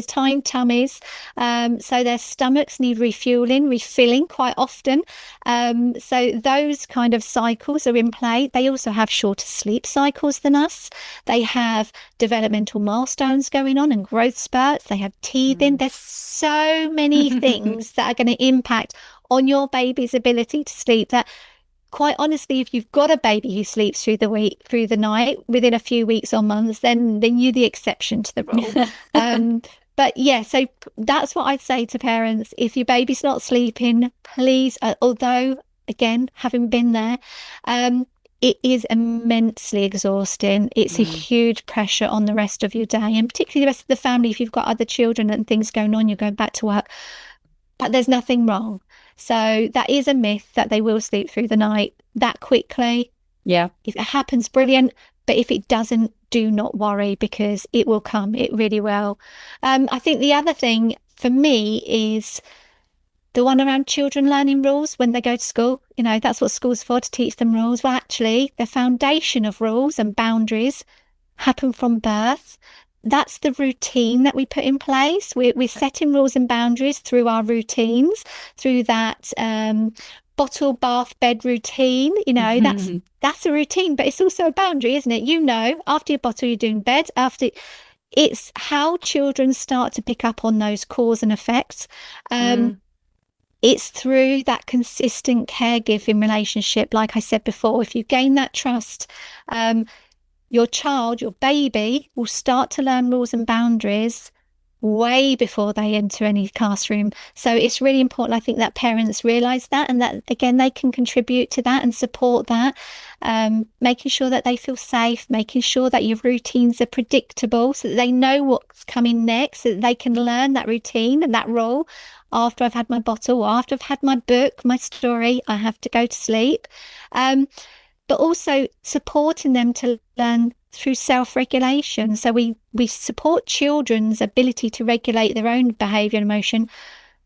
tiny tummies, so their stomachs need refilling quite often. So those kind of cycles are in play. They also have shorter sleep cycles than us. They have developmental milestones going on and growth spurts. They have teething. There's so many things that are going to impact on your baby's ability to sleep that, quite honestly, if you've got a baby who sleeps through the night within a few weeks or months, then you're the exception to the rule. But yeah, so that's what I'd say to parents. If your baby's not sleeping, please, although again, having been there, it is immensely exhausting. It's a huge pressure on the rest of your day, and particularly the rest of the family. If you've got other children and things going on, you're going back to work, but there's nothing wrong. So that is a myth that they will sleep through the night that quickly. Yeah. If it happens, brilliant. But if it doesn't, do not worry, because it will come. It really will. I think the other thing for me is the one around children learning rules when they go to school. That's what school's for, to teach them rules. Well, actually, the foundation of rules and boundaries happen from birth. That's the routine that we put in place. We're setting rules and boundaries through our routines, through that bottle, bath, bed routine. That's a routine, but it's also a boundary, isn't it? After your bottle, you're doing bed. It's how children start to pick up on those cause and effects. It's through that consistent caregiving relationship. Like I said before, if you gain that trust, your child, your baby, will start to learn rules and boundaries way before they enter any classroom. So it's really important, I think, that parents realise that, and that, again, they can contribute to that and support that, making sure that they feel safe, making sure that your routines are predictable so that they know what's coming next, so that they can learn that routine and that rule. After I've had my bottle, or after I've had my book, my story, I have to go to sleep. But also supporting them to learn through self-regulation. So we support children's ability to regulate their own behaviour and emotion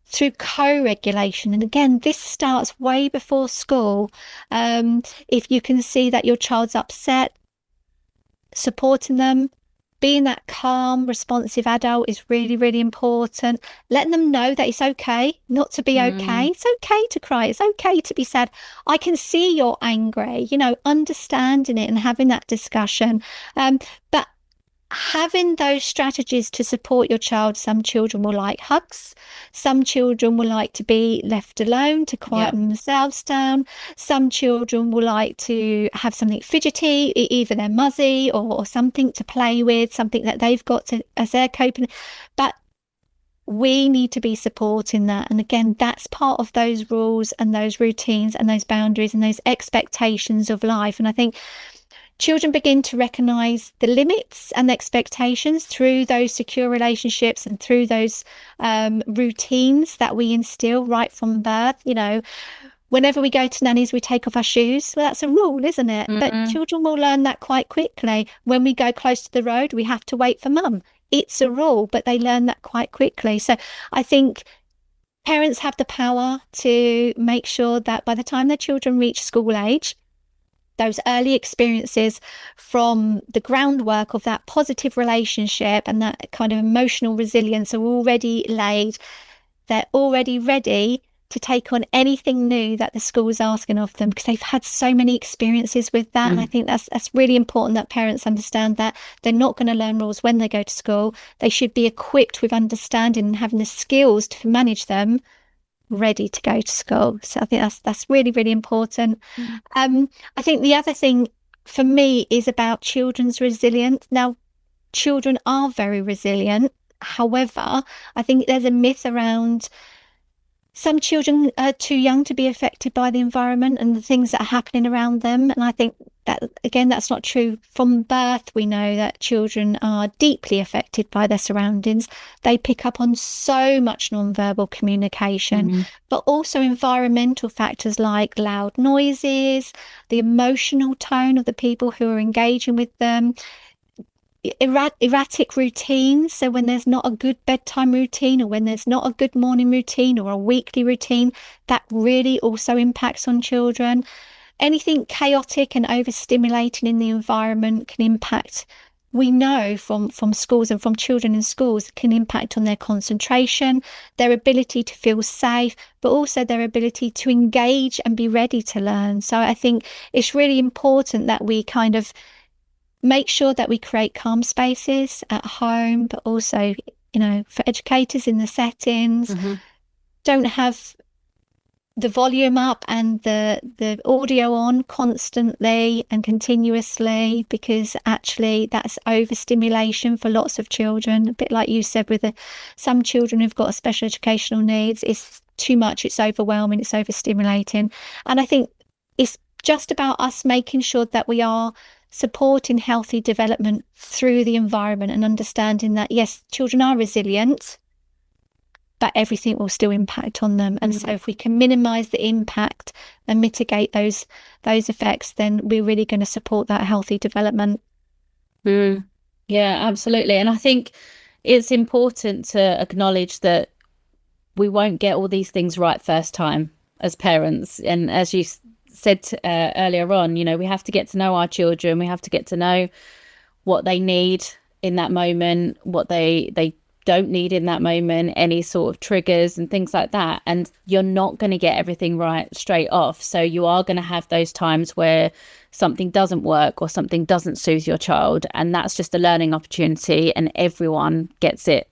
through co-regulation. And again, this starts way before school. If you can see that your child's upset, supporting them, being that calm, responsive adult is really, really important. Letting them know that it's okay not to be okay. It's okay to cry. It's okay to be sad. I can see you're angry, understanding it and having that discussion. But having those strategies to support your child. Some children will like hugs. Some children will like to be left alone to quieten themselves down. Some children will like to have something fidgety, either their muzzy or something to play with, something that they've got as their coping. But we need to be supporting that. And again, that's part of those rules and those routines and those boundaries and those expectations of life. And I think children begin to recognise the limits and the expectations through those secure relationships and through those routines that we instill right from birth. Whenever we go to nannies, we take off our shoes. Well, that's a rule, isn't it? But children will learn that quite quickly. When we go close to the road, we have to wait for mum. It's a rule, but they learn that quite quickly. So I think parents have the power to make sure that by the time their children reach school age, those early experiences from the groundwork of that positive relationship and that kind of emotional resilience are already laid. They're already ready to take on anything new that the school is asking of them, because they've had so many experiences with that. And I think that's really important that parents understand that they're not going to learn rules when they go to school. They should be equipped with understanding and having the skills to manage them, ready to go to school. So I think that's really, really important. I think the other thing for me is about children's resilience. Now, children are very resilient. However, I think there's a myth around some children are too young to be affected by the environment and the things that are happening around them. And I think that, again, that's not true. From birth, we know that children are deeply affected by their surroundings. They pick up on so much nonverbal communication, but also environmental factors like loud noises, the emotional tone of the people who are engaging with them, erratic routines. So when there's not a good bedtime routine, or when there's not a good morning routine or a weekly routine, that really also impacts on children. Anything chaotic and overstimulating in the environment can impact, we know from schools and from children in schools, can impact on their concentration, their ability to feel safe, but also their ability to engage and be ready to learn. So I think it's really important that we kind of make sure that we create calm spaces at home, but also, for educators in the settings, don't have the volume up and the audio on constantly and continuously, because actually that's overstimulation for lots of children. A bit like you said, with some children who've got special educational needs, it's too much, it's overwhelming, it's overstimulating. And I think it's just about us making sure that we are supporting healthy development through the environment, and understanding that, yes, children are resilient, but everything will still impact on them. And so if we can minimize the impact and mitigate those effects, then we're really going to support that healthy development. Yeah, absolutely. And I think it's important to acknowledge that we won't get all these things right first time as parents. And as you said earlier on, we have to get to know our children. We have to get to know what they need in that moment, what they don't need in that moment, any sort of triggers and things like that. And you're not going to get everything right straight off. So you are going to have those times where something doesn't work or something doesn't soothe your child. And that's just a learning opportunity, and everyone gets it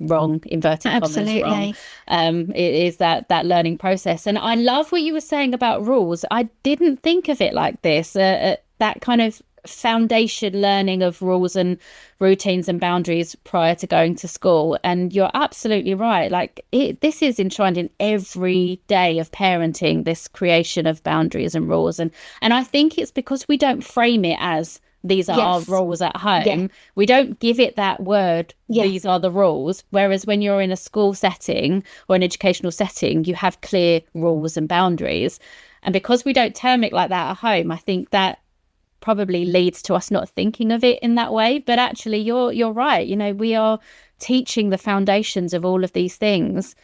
wrong, inverted Absolutely. commas wrong. It is that learning process. And I love what you were saying about rules. I didn't think of it like this, that kind of foundation learning of rules and routines and boundaries prior to going to school. And you're absolutely right, like this is enshrined in every day of parenting, this creation of boundaries and rules. And I think it's because we don't frame it as these are our rules at home. We don't give it that word, these are the rules. Whereas when you're in a school setting or an educational setting, you have clear rules and boundaries. And because we don't term it like that at home, I think that probably leads to us not thinking of it in that way. But actually, you're right. We are teaching the foundations of all of these things,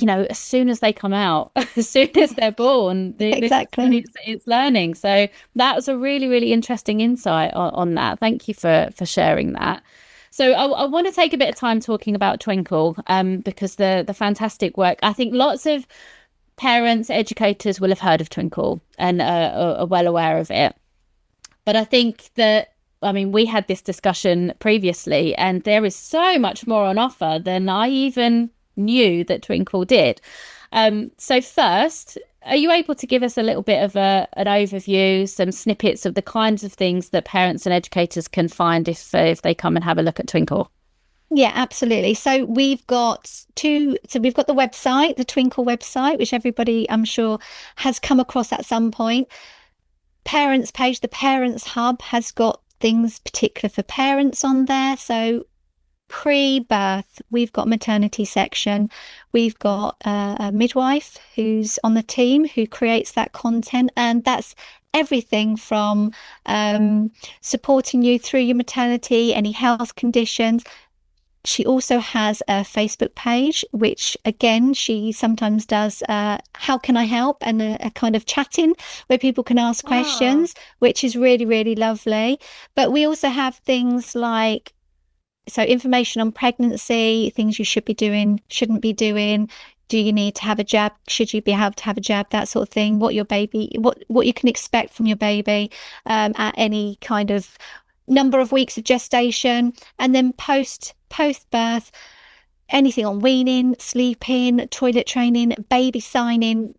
as soon as they come out, as soon as they're born. Exactly. It's learning. So that was a really, really interesting insight on that. Thank you for sharing that. So I want to take a bit of time talking about Twinkl, because the fantastic work. I think lots of parents, educators will have heard of Twinkl and are well aware of it. But I think that, we had this discussion previously, and there is so much more on offer than I even knew that Twinkl did. So first, are you able to give us a little bit of an overview, some snippets of the kinds of things that parents and educators can find if they come and have a look at Twinkl? Yeah, absolutely. So we've got we've got the website, the Twinkl website, which everybody, I'm sure, has come across at some point. Parents page, the Parents Hub, has got things particular for parents on there. So pre-birth, we've got maternity section. We've got a midwife who's on the team who creates that content, and that's everything from supporting you through your maternity, any health conditions. She also has a Facebook page, which again, she sometimes does how can I help, and a kind of chatting where people can ask questions, which is really, really lovely. But we also have things like, so information on pregnancy, things you should be doing, shouldn't be doing, Do you need to have a jab? Should you be able to have a jab? That sort of thing. What you can expect from your baby at any kind of number of weeks of gestation, and then post birth, anything on weaning, sleeping, toilet training, baby signing,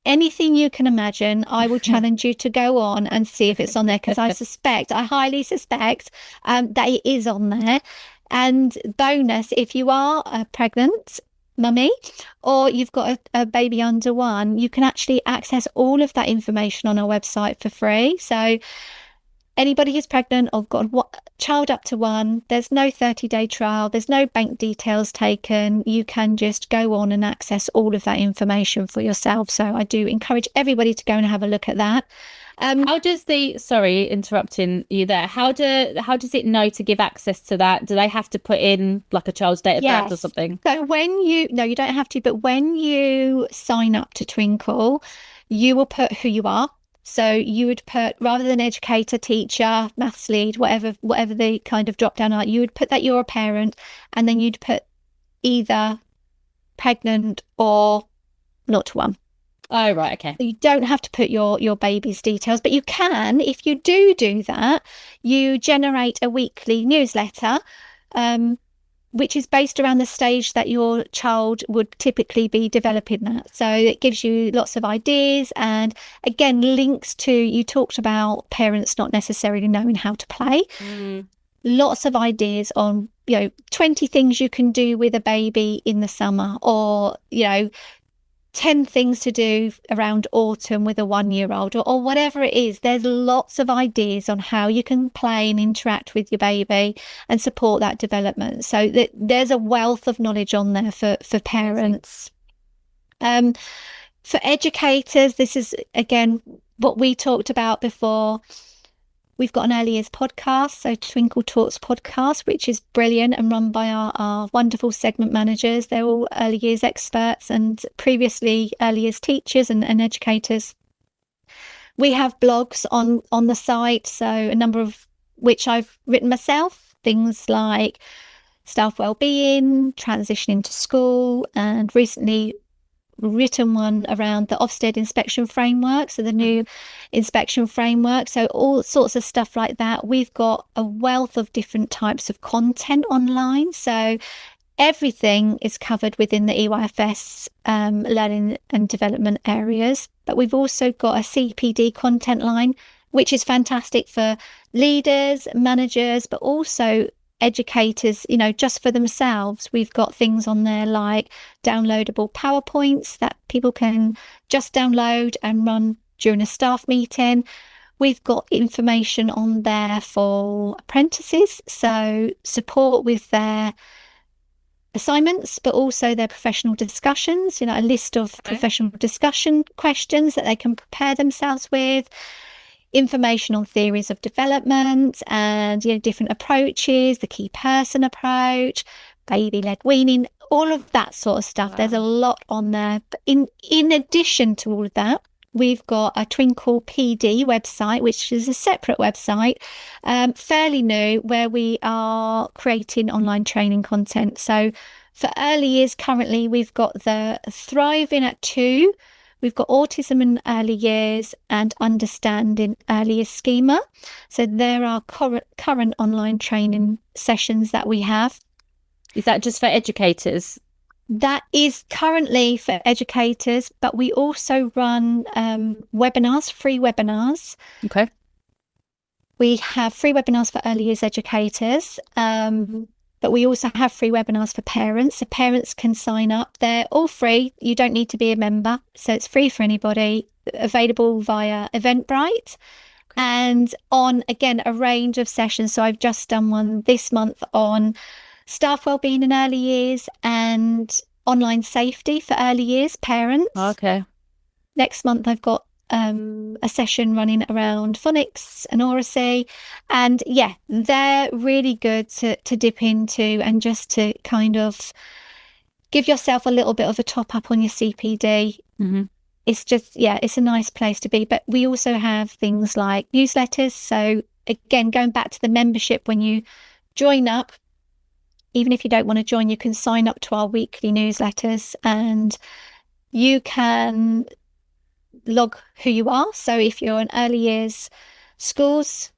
anything you can imagine. I will challenge you to go on and see if it's on there, because I highly suspect that it is on there. And bonus, if you are pregnant mummy, or you've got a baby under 1, you can actually access all of that information on our website for free. So anybody who's pregnant or got a child up to 1, there's no 30-day trial, there's no bank details taken. You can just go on and access all of that information for yourself. So I do encourage everybody to go and have a look at that. How does sorry, interrupting you there, how does it know to give access to that? Do they have to put in like a child's date of birth or something? So you don't have to, but when you sign up to Twinkl, you will put who you are. So you would put, rather than educator, teacher, maths lead, whatever the kind of drop down are, you would put that you're a parent, and then you'd put either pregnant or 0 to 1. Oh, right, okay. So you don't have to put your baby's details, but you can, if you do that, you generate a weekly newsletter, which is based around the stage that your child would typically be developing at. So it gives you lots of ideas, and again, links to, you talked about parents not necessarily knowing how to play. Lots of ideas on, 20 things you can do with a baby in the summer, or, 10 things to do around autumn with a 1-year-old, or whatever it is. There's lots of ideas on how you can play and interact with your baby and support that development. So there's a wealth of knowledge on there for parents. For educators, this is, again, what we talked about before. We've got an early years podcast, so Twinkl Talks podcast, which is brilliant and run by our wonderful segment managers. They're all early years experts and previously early years teachers and educators. We have blogs on the site, so a number of which I've written myself, things like staff wellbeing, transitioning to school, and recently written one around the Ofsted inspection framework, so the new inspection framework. So all sorts of stuff like that. We've got a wealth of different types of content online, so everything is covered within the EYFS learning and development areas. But we've also got a CPD content line, which is fantastic for leaders, managers, but also educators, just for themselves. We've got things on there like downloadable PowerPoints that people can just download and run during a staff meeting. We've got information on there for apprentices, so support with their assignments, but also their professional discussions, a list of professional discussion questions that they can prepare themselves with. Information on theories of development and different approaches, the key person approach, baby-led weaning, all of that sort of stuff. Wow. There's a lot on there. But in addition to all of that, we've got a Twinkl PD website, which is a separate website, fairly new, where we are creating online training content. So for early years, currently we've got the Thriving at 2. We've got autism in early years and understanding early years schema. So there are current online training sessions that we have. Is that just for educators? That is currently for educators, but we also run webinars, free webinars. Okay. We have free webinars for early years educators. But we also have free webinars for parents. So parents can sign up. They're all free. You don't need to be a member. So it's free for anybody, available via Eventbrite. Okay. And on, again, a range of sessions. So I've just done one this month on staff wellbeing in early years and online safety for early years parents. Okay. Next month I've got a session running around phonics and oracy, and they're really good to dip into and just to kind of give yourself a little bit of a top up on your CPD. Mm-hmm. It's just it's a nice place to be. But we also have things like newsletters. So again, going back to the membership, when you join up, even if you don't want to join, you can sign up to our weekly newsletters, and you can log who you are. So if you're an early years schools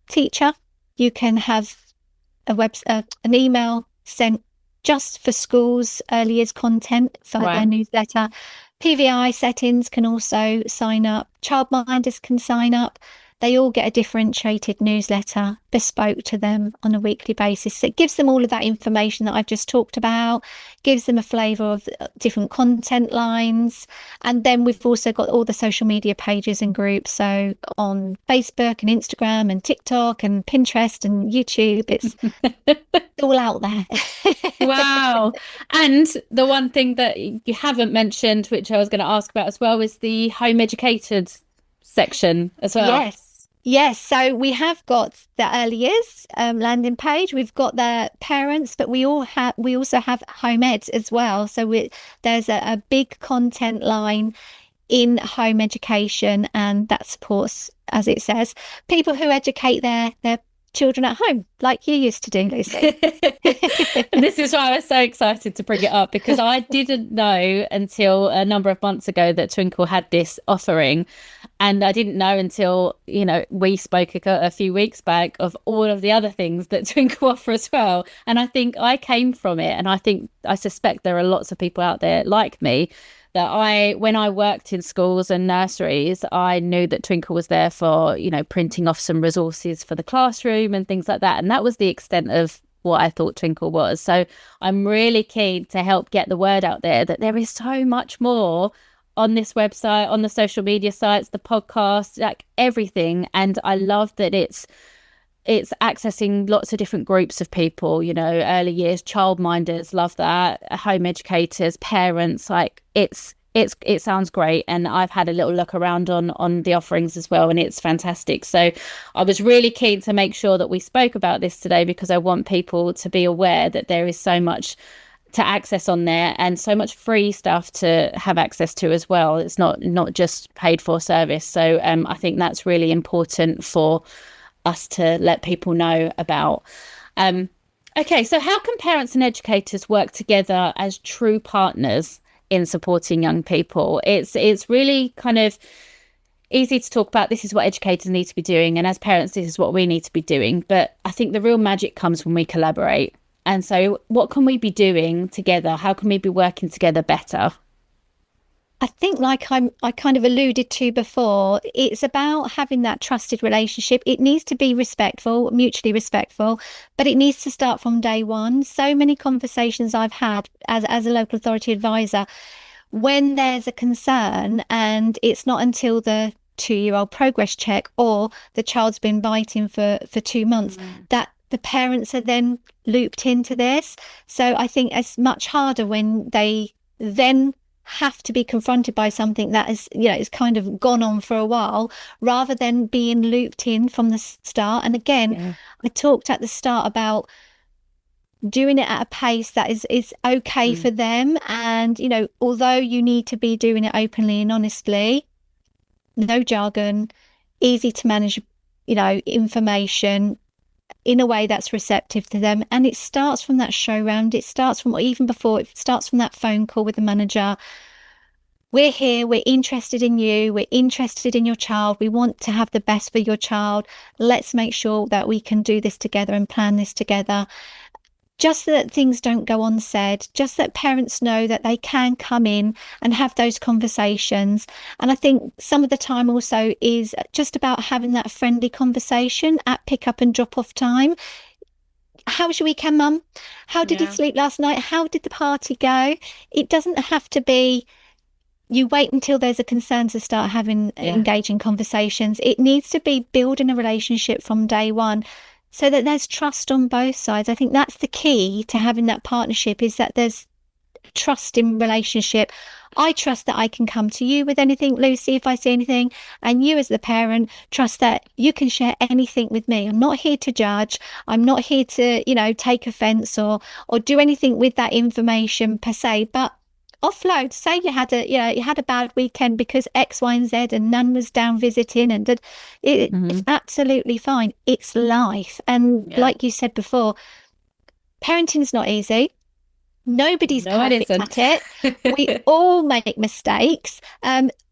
teacher, you can have an email sent just for schools early years content for their newsletter. PVI settings can also sign up. Childminders can sign up. They all get a differentiated newsletter bespoke to them on a weekly basis. So it gives them all of that information that I've just talked about, gives them a flavour of different content lines. And then we've also got all the social media pages and groups. So on Facebook and Instagram and TikTok and Pinterest and YouTube, it's all out there. Wow. And the one thing that you haven't mentioned, which I was going to ask about as well, is the home educated section as well. Yes, so we have got the early years landing page. We've got the parents, but we also have home ed as well. So there's a big content line in home education, and that supports, as it says, people who educate their children at home, like you used to do, Lucy. And this is why I was so excited to bring it up, because I didn't know until a number of months ago that Twinkl had this offering, and I didn't know until we spoke a few weeks back of all of the other things that Twinkl offer as well. And I think I came from it, and I suspect there are lots of people out there like me, that when I worked in schools and nurseries, I knew that Twinkl was there for, printing off some resources for the classroom and things like that. And that was the extent of what I thought Twinkl was. So I'm really keen to help get the word out there that there is so much more on this website, on the social media sites, the podcast, like everything. And I love that it's accessing lots of different groups of people, early years, childminders, love that, home educators, parents, like it sounds great. And I've had a little look around on the offerings as well, and it's fantastic. So I was really keen to make sure that we spoke about this today, because I want people to be aware that there is so much to access on there and so much free stuff to have access to as well. It's not just paid for service. So I think that's really important for us to let people know about. Okay, so how can parents and educators work together as true partners in supporting young people? It's really kind of easy to talk about, this is what educators need to be doing, and as parents this is what we need to be doing, but I think the real magic comes when we collaborate. And so what can we be doing together? How can we be working together better? I think, like I kind of alluded to before, it's about having that trusted relationship. It needs to be respectful, mutually respectful, but it needs to start from day one. So many conversations I've had as a local authority advisor, when there's a concern and it's not until the 2-year-old progress check or the child's been biting for 2 months that the parents are then looped into this. So I think it's much harder when they then have to be confronted by something that is, it's kind of gone on for a while, rather than being looped in from the start. And again, I talked at the start about doing it at a pace that is okay for them. And, although you need to be doing it openly and honestly, no jargon, easy to manage, information in a way that's receptive to them. And it starts from that show round. It starts from, even before, it starts from that phone call with the manager. We're here, we're interested in you, we're interested in your child, we want to have the best for your child. Let's make sure that we can do this together and plan this together. Just so that things don't go unsaid, just that parents know that they can come in and have those conversations. And I think some of the time also is just about having that friendly conversation at pick up and drop off time. How was your weekend, Mum? How did you sleep last night? How did the party go? It doesn't have to be you wait until there's a concern to start having engaging conversations. It needs to be building a relationship from day one, so that there's trust on both sides. I think that's the key to having that partnership, is that there's trust in relationship. I trust that I can come to you with anything, Lucy, if I see anything, and you as the parent trust that you can share anything with me. I'm not here to judge. I'm not here to, take offence or do anything with that information per se, but offload. Say you had a bad weekend because X, Y, and Z, and none was down visiting, and it's absolutely fine. It's life, and like you said before, parenting's not easy. Nobody's No, it perfect isn't. at it. We all make mistakes.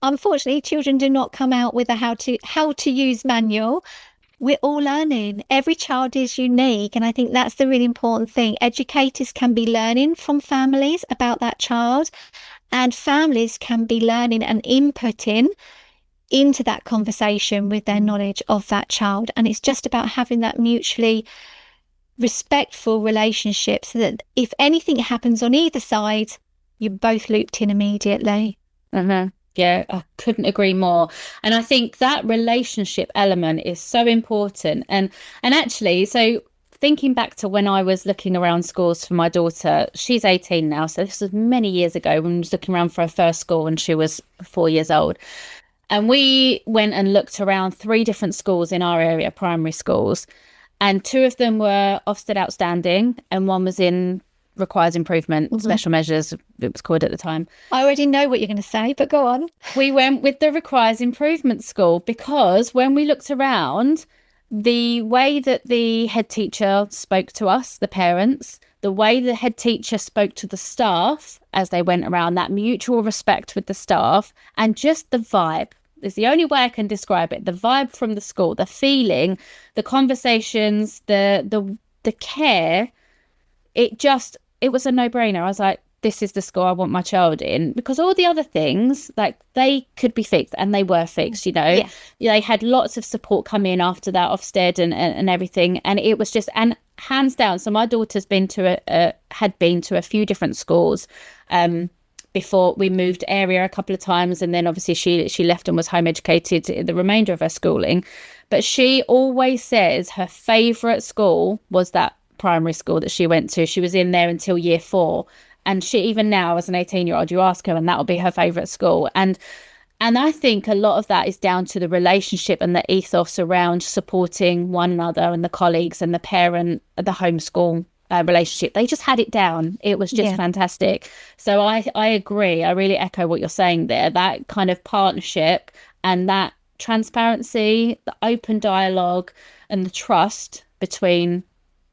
Unfortunately, children do not come out with a how to use manual. We're all learning. Every child is unique, and I think that's the really important thing. Educators can be learning from families about that child, and families can be learning and inputting into that conversation with their knowledge of that child. And it's just about having that mutually respectful relationship so that if anything happens on either side, you're both looped in immediately. Yeah, I couldn't agree more. And I think that relationship element is so important. And actually, so thinking back to when I was looking around schools for my daughter, she's 18 now. So this was many years ago when I was looking around for her first school when she was 4 years old. And we went and looked around 3 different schools in our area, primary schools. And 2 of them were Ofsted Outstanding and one was in Requires Improvement, Special Measures, it was called at the time. I already know what you're going to say, but go on. We went with the Requires Improvement school because when we looked around, the way that the head teacher spoke to us, the parents, the way the head teacher spoke to the staff as they went around, that mutual respect with the staff, and just the vibe is the only way I can describe it. The vibe from the school, the feeling, the conversations, the care, it was a no-brainer. I was like, this is the school I want my child in, because all the other things, like, they could be fixed, and they were fixed, Yes. They had lots of support come in after that Ofsted and everything, and it was just, and hands down. So my daughter's had been to a few different schools before we moved area a couple of times, and then obviously she left and was home educated the remainder of her schooling. But she always says her favourite school was that primary school that she went to. She was in there until year 4, and she, even now as an 18-year-old, you ask her and that'll be her favourite school. And I think a lot of that is down to the relationship and the ethos around supporting one another and the colleagues and the parent, the homeschool relationship. They just had it down. It was just fantastic. So I agree. I really echo what you're saying there. That kind of partnership and that transparency, the open dialogue and the trust between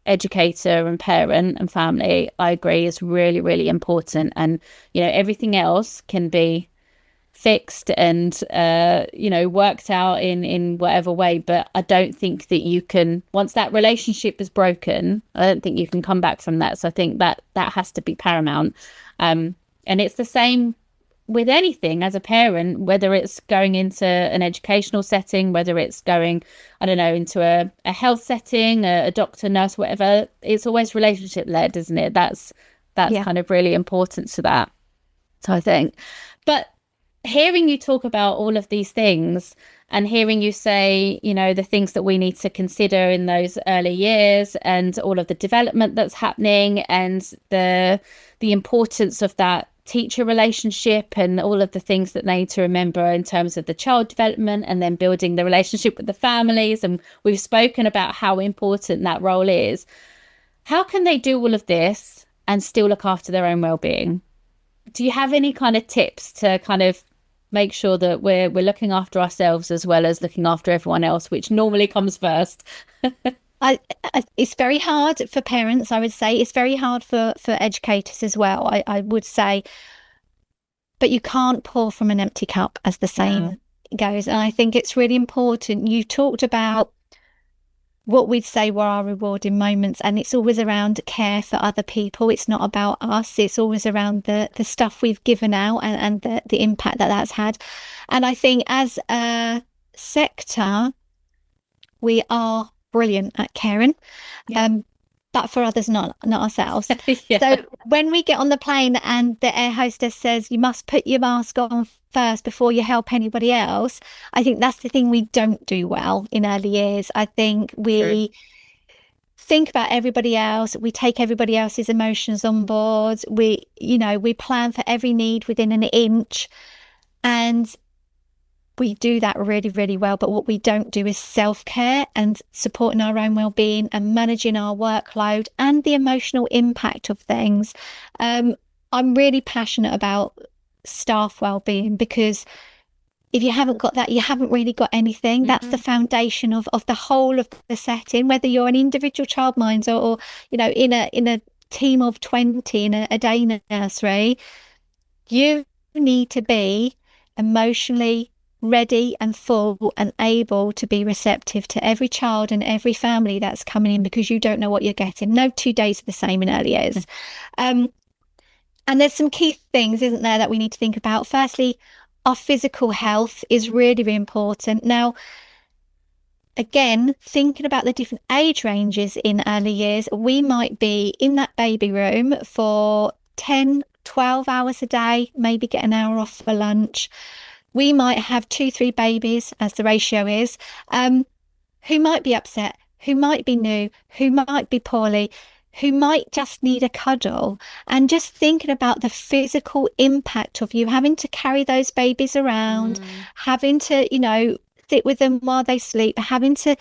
educator and parent and family, I agree, is really, really important. And everything else can be fixed and worked out in whatever way, but I don't think that you can, once that relationship is broken, I don't think you can come back from that. So I think that has to be paramount. And it's the same with anything as a parent, whether it's going into an educational setting, whether it's going, I don't know, into a health setting, a doctor, nurse, whatever. It's always relationship led, isn't it? That's kind of really important to that. So I think, but hearing you talk about all of these things and hearing you say, the things that we need to consider in those early years and all of the development that's happening and the importance of that teacher relationship and all of the things that they need to remember in terms of the child development and then building the relationship with the families. And we've spoken about how important that role is. How can they do all of this and still look after their own well-being? Do you have any kind of tips to kind of make sure that we're looking after ourselves as well as looking after everyone else, which normally comes first? It's very hard for parents, I would say. It's very hard for educators as well, I would say. But you can't pour from an empty cup, as the saying goes. And I think it's really important. You talked about what we'd say were our rewarding moments, and it's always around care for other people. It's not about us. It's always around the stuff we've given out and the impact that's had. And I think as a sector, we are brilliant at caring, but for others, not ourselves. So when we get on the plane and the air hostess says you must put your mask on first before you help anybody else, I think that's the thing we don't do well in early years. I think we think about everybody else. We take everybody else's emotions on board. We plan for every need within an inch, and we do that really, really well. But what we don't do is self-care and supporting our own well-being and managing our workload and the emotional impact of things. I'm really passionate about staff well-being because if you haven't got that, you haven't really got anything. That's the foundation of the whole of the setting, whether you're an individual childminder or in a team of 20 in a day nursery. You need to be emotionally ready and full and able to be receptive to every child and every family that's coming in, because you don't know what you're getting. No 2 days are the same in early years. And there's some key things, isn't there, that we need to think about. Firstly, our physical health is really, really important. Now, again, thinking about the different age ranges in early years, we might be in that baby room for 10, 12 hours a day, maybe get an hour off for lunch. We might have 2, 3 babies, as the ratio is, who might be upset, who might be new, who might be poorly, who might just need a cuddle. And just thinking about the physical impact of you having to carry those babies around, having to, sit with them while they sleep, having to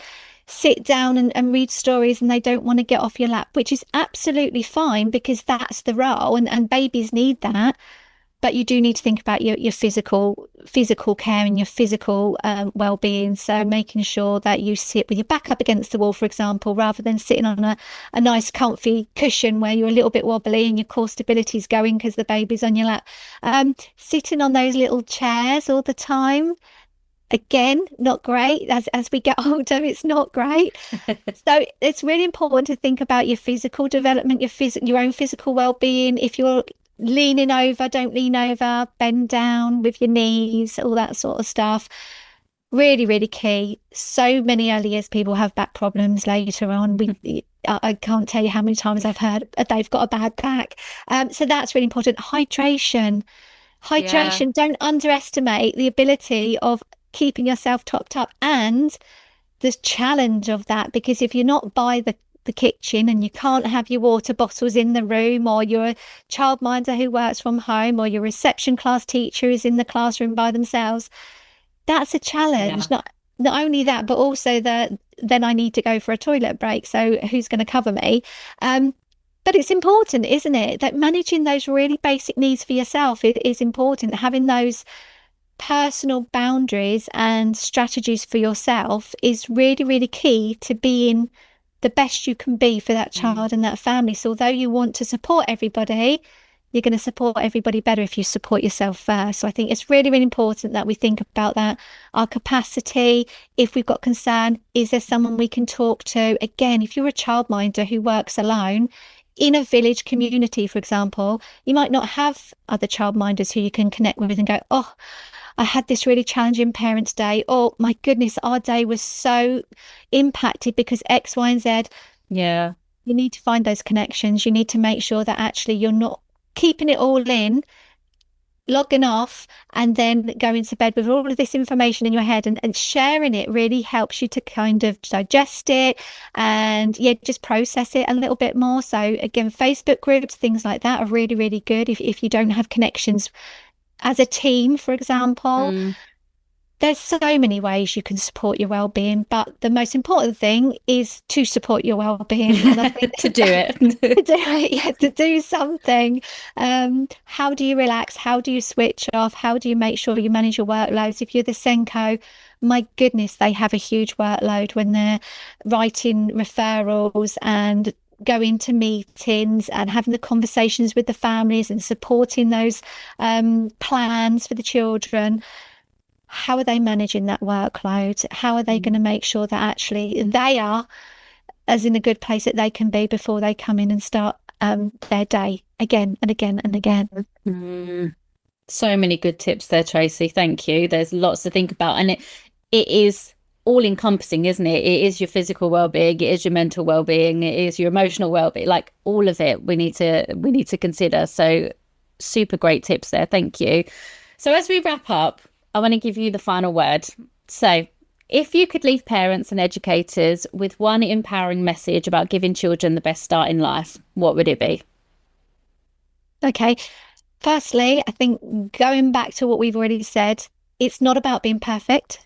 sit down and read stories and they don't want to get off your lap, which is absolutely fine because that's the role and babies need that. But you do need to think about your physical care and your physical well-being. So making sure that you sit with your back up against the wall, for example, rather than sitting on a nice comfy cushion where you're a little bit wobbly and your core stability is going because the baby's on your lap. Sitting on those little chairs all the time, again, not great. As we get older, it's not great. So it's really important to think about your physical development, your own physical well-being. If you're leaning over, don't lean over, bend down with your knees, all that sort of stuff. Really, really key. So many early years people have back problems later on. I can't tell you how many times I've heard they've got a bad back. So that's really important. Hydration. Yeah. Don't underestimate the ability of keeping yourself topped up and the challenge of that, because if you're not by the kitchen and you can't have your water bottles in the room, or you're a childminder who works from home, or your reception class teacher is in the classroom by themselves, that's a challenge. Not only that, but also that then I need to go for a toilet break, so who's going to cover me? But it's important, isn't it, that managing those really basic needs for yourself is important. Having those personal boundaries and strategies for yourself is really, really key to being the best you can be for that child and that family. So although you want to support everybody, you're going to support everybody better if you support yourself first. So I think it's really, really important that we think about that. Our capacity, if we've got concern, is there someone we can talk to? Again, if you're a childminder who works alone, in a village community, for example, you might not have other childminders who you can connect with and go, oh, I had this really challenging parents' day. Oh my goodness, our day was so impacted because X, Y, and Z. Yeah. You need to find those connections. You need to make sure that actually you're not keeping it all in, logging off, and then going to bed with all of this information in your head, and sharing it really helps you to kind of digest it and just process it a little bit more. So again, Facebook groups, things like that are really, really good if you don't have connections as a team, for example. There's so many ways you can support your well-being, but the most important thing is to support your well-being. And I think to do it. To do something. How do you relax? How do you switch off? How do you make sure you manage your workloads? If you're the Senko, my goodness, they have a huge workload when they're writing referrals and going to meetings and having the conversations with the families and supporting those plans for the children. How are they managing that workload? How are they going to make sure that actually they are as in a good place that they can be before they come in and start their day again and again and again? So many good tips there, Tracie. Thank you. There's lots to think about, and it is all encompassing, isn't it? It is your physical well-being, it is your mental well-being, it is your emotional well-being, like all of it we need to consider. So super great tips there. Thank you. So as we wrap up, I want to give you the final word. So if you could leave parents and educators with one empowering message about giving children the best start in life, what would it be? Okay. Firstly, I think going back to what we've already said, it's not about being perfect.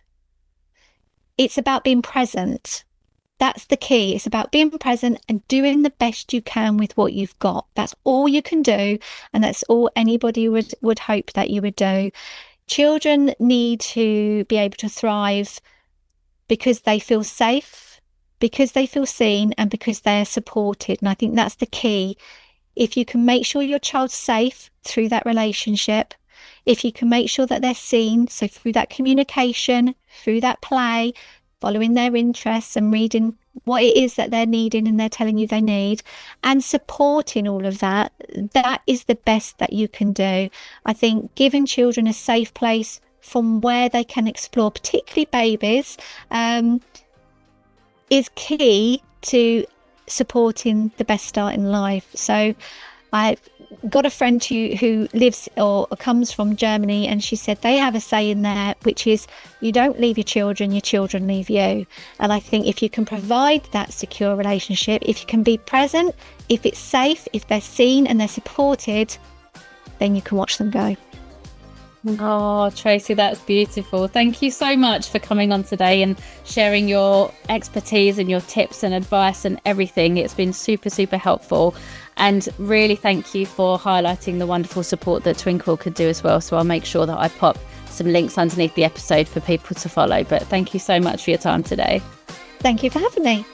It's about being present. That's the key. It's about being present and doing the best you can with what you've got. That's all you can do. And that's all anybody would hope that you would do. Children need to be able to thrive because they feel safe, because they feel seen, and because they're supported. And I think that's the key. If you can make sure your child's safe through that relationship, if you can make sure that they're seen, so through that communication, through that play, following their interests and reading what it is that they're needing and they're telling you they need, and supporting all of that, that is the best that you can do. I think giving children a safe place from where they can explore, particularly babies, is key to supporting the best start in life. So I've got a friend who lives or comes from Germany, and she said they have a saying there, which is, you don't leave your children leave you. And I think if you can provide that secure relationship, if you can be present, if it's safe, if they're seen and they're supported, then you can watch them go. Oh, Tracie, that's beautiful. Thank you so much for coming on today and sharing your expertise and your tips and advice and everything. It's been super, super helpful. And really thank you for highlighting the wonderful support that Twinkl could do as well. So I'll make sure that I pop some links underneath the episode for people to follow. But thank you so much for your time today. Thank you for having me.